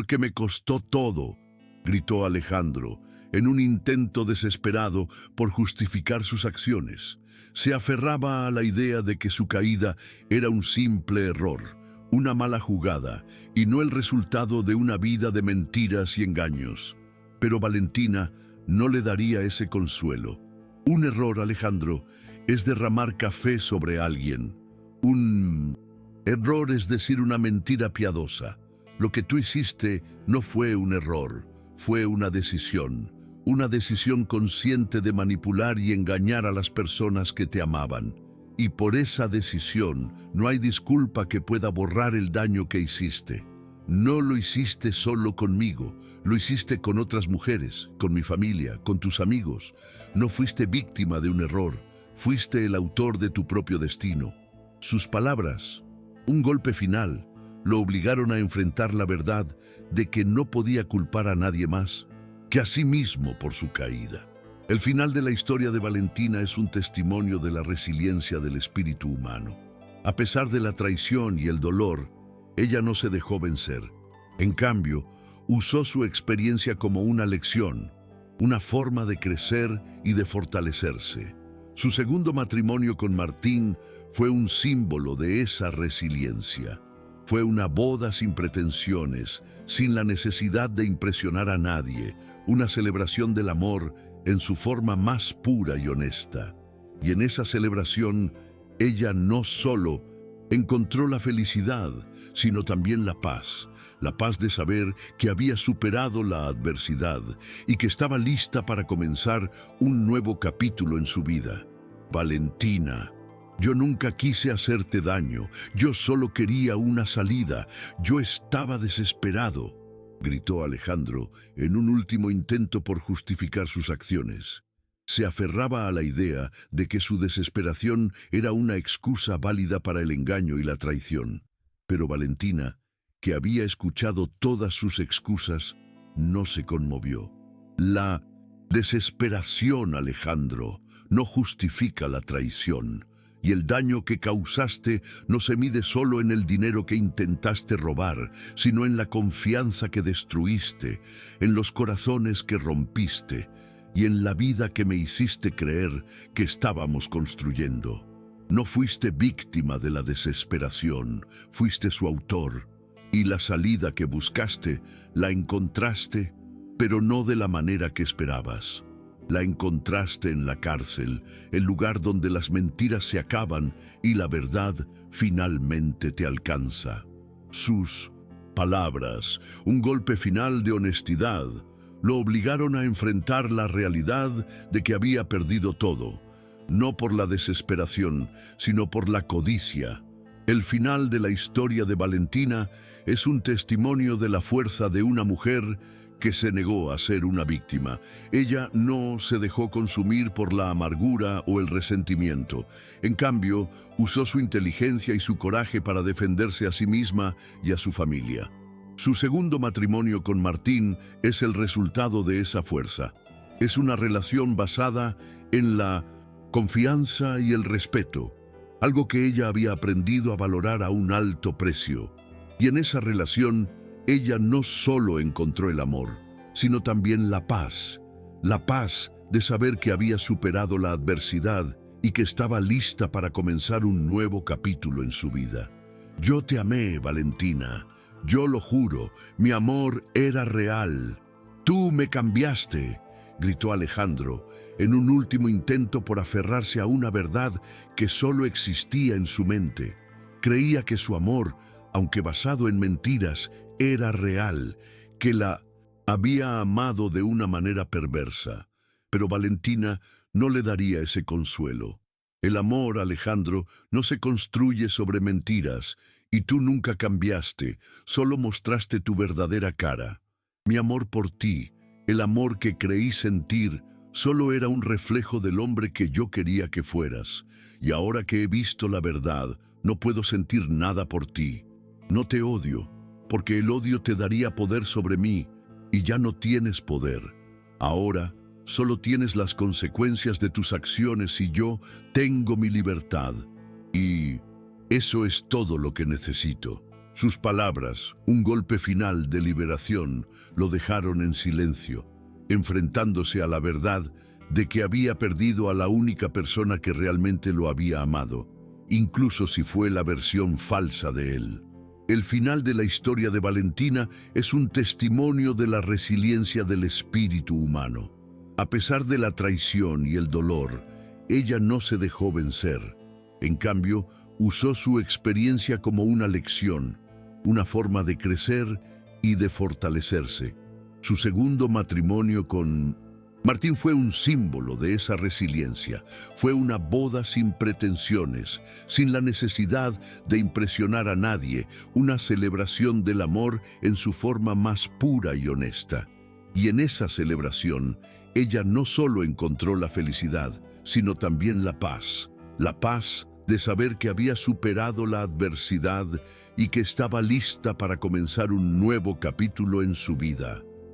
que me costó todo, gritó Alejandro, en un intento desesperado por justificar sus acciones. Se aferraba a la idea de que su caída era un simple error, una mala jugada, y no el resultado de una vida de mentiras y engaños. Pero Valentina no le daría ese consuelo. Un error, Alejandro, es derramar café sobre alguien. Un error es decir una mentira piadosa. Lo que tú hiciste no fue un error, fue una decisión consciente de manipular y engañar a las personas que te amaban. Y por esa decisión no hay disculpa que pueda borrar el daño que hiciste. No lo hiciste solo conmigo, lo hiciste con otras mujeres, con mi familia, con tus amigos. No fuiste víctima de un error, fuiste el autor de tu propio destino. Sus palabras, un golpe final, lo obligaron a enfrentar la verdad de que no podía culpar a nadie más que a sí mismo por su caída. El final de la historia de Valentina es un testimonio de la resiliencia del espíritu humano. A pesar de la traición y el dolor, ella no se dejó vencer. En cambio, usó su experiencia como una lección, una forma de crecer y de fortalecerse. Su segundo matrimonio con Martín fue un símbolo de esa resiliencia. Fue una boda sin pretensiones, sin la necesidad de impresionar a nadie, una celebración del amor en su forma más pura y honesta. Y en esa celebración, ella no solo encontró la felicidad, sino también la paz de saber que había superado la adversidad y que estaba lista para comenzar un nuevo capítulo en su vida. Valentina, yo nunca quise hacerte daño, yo solo quería una salida, yo estaba desesperado, gritó Alejandro en un último intento por justificar sus acciones. Se aferraba a la idea de que su desesperación era una excusa válida para el engaño y la traición. Pero Valentina, que había escuchado todas sus excusas, no se conmovió. La desesperación, Alejandro, no justifica la traición. Y el daño que causaste no se mide solo en el dinero que intentaste robar, sino en la confianza que destruiste, en los corazones que rompiste y en la vida que me hiciste creer que estábamos construyendo. No fuiste víctima de la desesperación, fuiste su autor, y la salida que buscaste la encontraste, pero no de la manera que esperabas. La encontraste en la cárcel, el lugar donde las mentiras se acaban y la verdad finalmente te alcanza. Sus palabras, un golpe final de honestidad, lo obligaron a enfrentar la realidad de que había perdido todo, no por la desesperación, sino por la codicia. El final de la historia de Valentina es un testimonio de la fuerza de una mujer que se negó a ser una víctima. Ella no se dejó consumir por la amargura o el resentimiento. En cambio, usó su inteligencia y su coraje para defenderse a sí misma y a su familia. Su segundo matrimonio con Martín es el resultado de esa fuerza. Es una relación basada en la confianza y el respeto, algo que ella había aprendido a valorar a un alto precio. Y en esa relación, ella no solo encontró el amor, sino también la paz de saber que había superado la adversidad y que estaba lista para comenzar un nuevo capítulo en su vida. Yo te amé, Valentina, yo lo juro, mi amor era real. Tú me cambiaste, gritó Alejandro, en un último intento por aferrarse a una verdad que solo existía en su mente. Creía que su amor, aunque basado en mentiras, era real, que la había amado de una manera perversa. Pero Valentina no le daría ese consuelo. El amor, Alejandro, no se construye sobre mentiras, y tú nunca cambiaste, solo mostraste tu verdadera cara. Mi amor por ti, el amor que creí sentir, solo era un reflejo del hombre que yo quería que fueras. Y ahora que he visto la verdad, no puedo sentir nada por ti. No te odio, porque el odio te daría poder sobre mí, y ya no tienes poder. Ahora solo tienes las consecuencias de tus acciones y yo tengo mi libertad. Y eso es todo lo que necesito. Sus palabras, un golpe final de liberación, lo dejaron en silencio, enfrentándose a la verdad de que había perdido a la única persona que realmente lo había amado, incluso si fue la versión falsa de él. El final de la historia de Valentina es un testimonio de la resiliencia del espíritu humano. A pesar de la traición y el dolor, ella no se dejó vencer. En cambio, usó su experiencia como una lección, una forma de crecer y de fortalecerse. Su segundo matrimonio con Martín fue un símbolo de esa resiliencia. Fue una boda sin pretensiones, sin la necesidad de impresionar a nadie, una celebración del amor en su forma más pura y honesta. Y en esa celebración, ella no solo encontró la felicidad, sino también la paz de saber que había superado la adversidad y que estaba lista para comenzar un nuevo capítulo en su vida.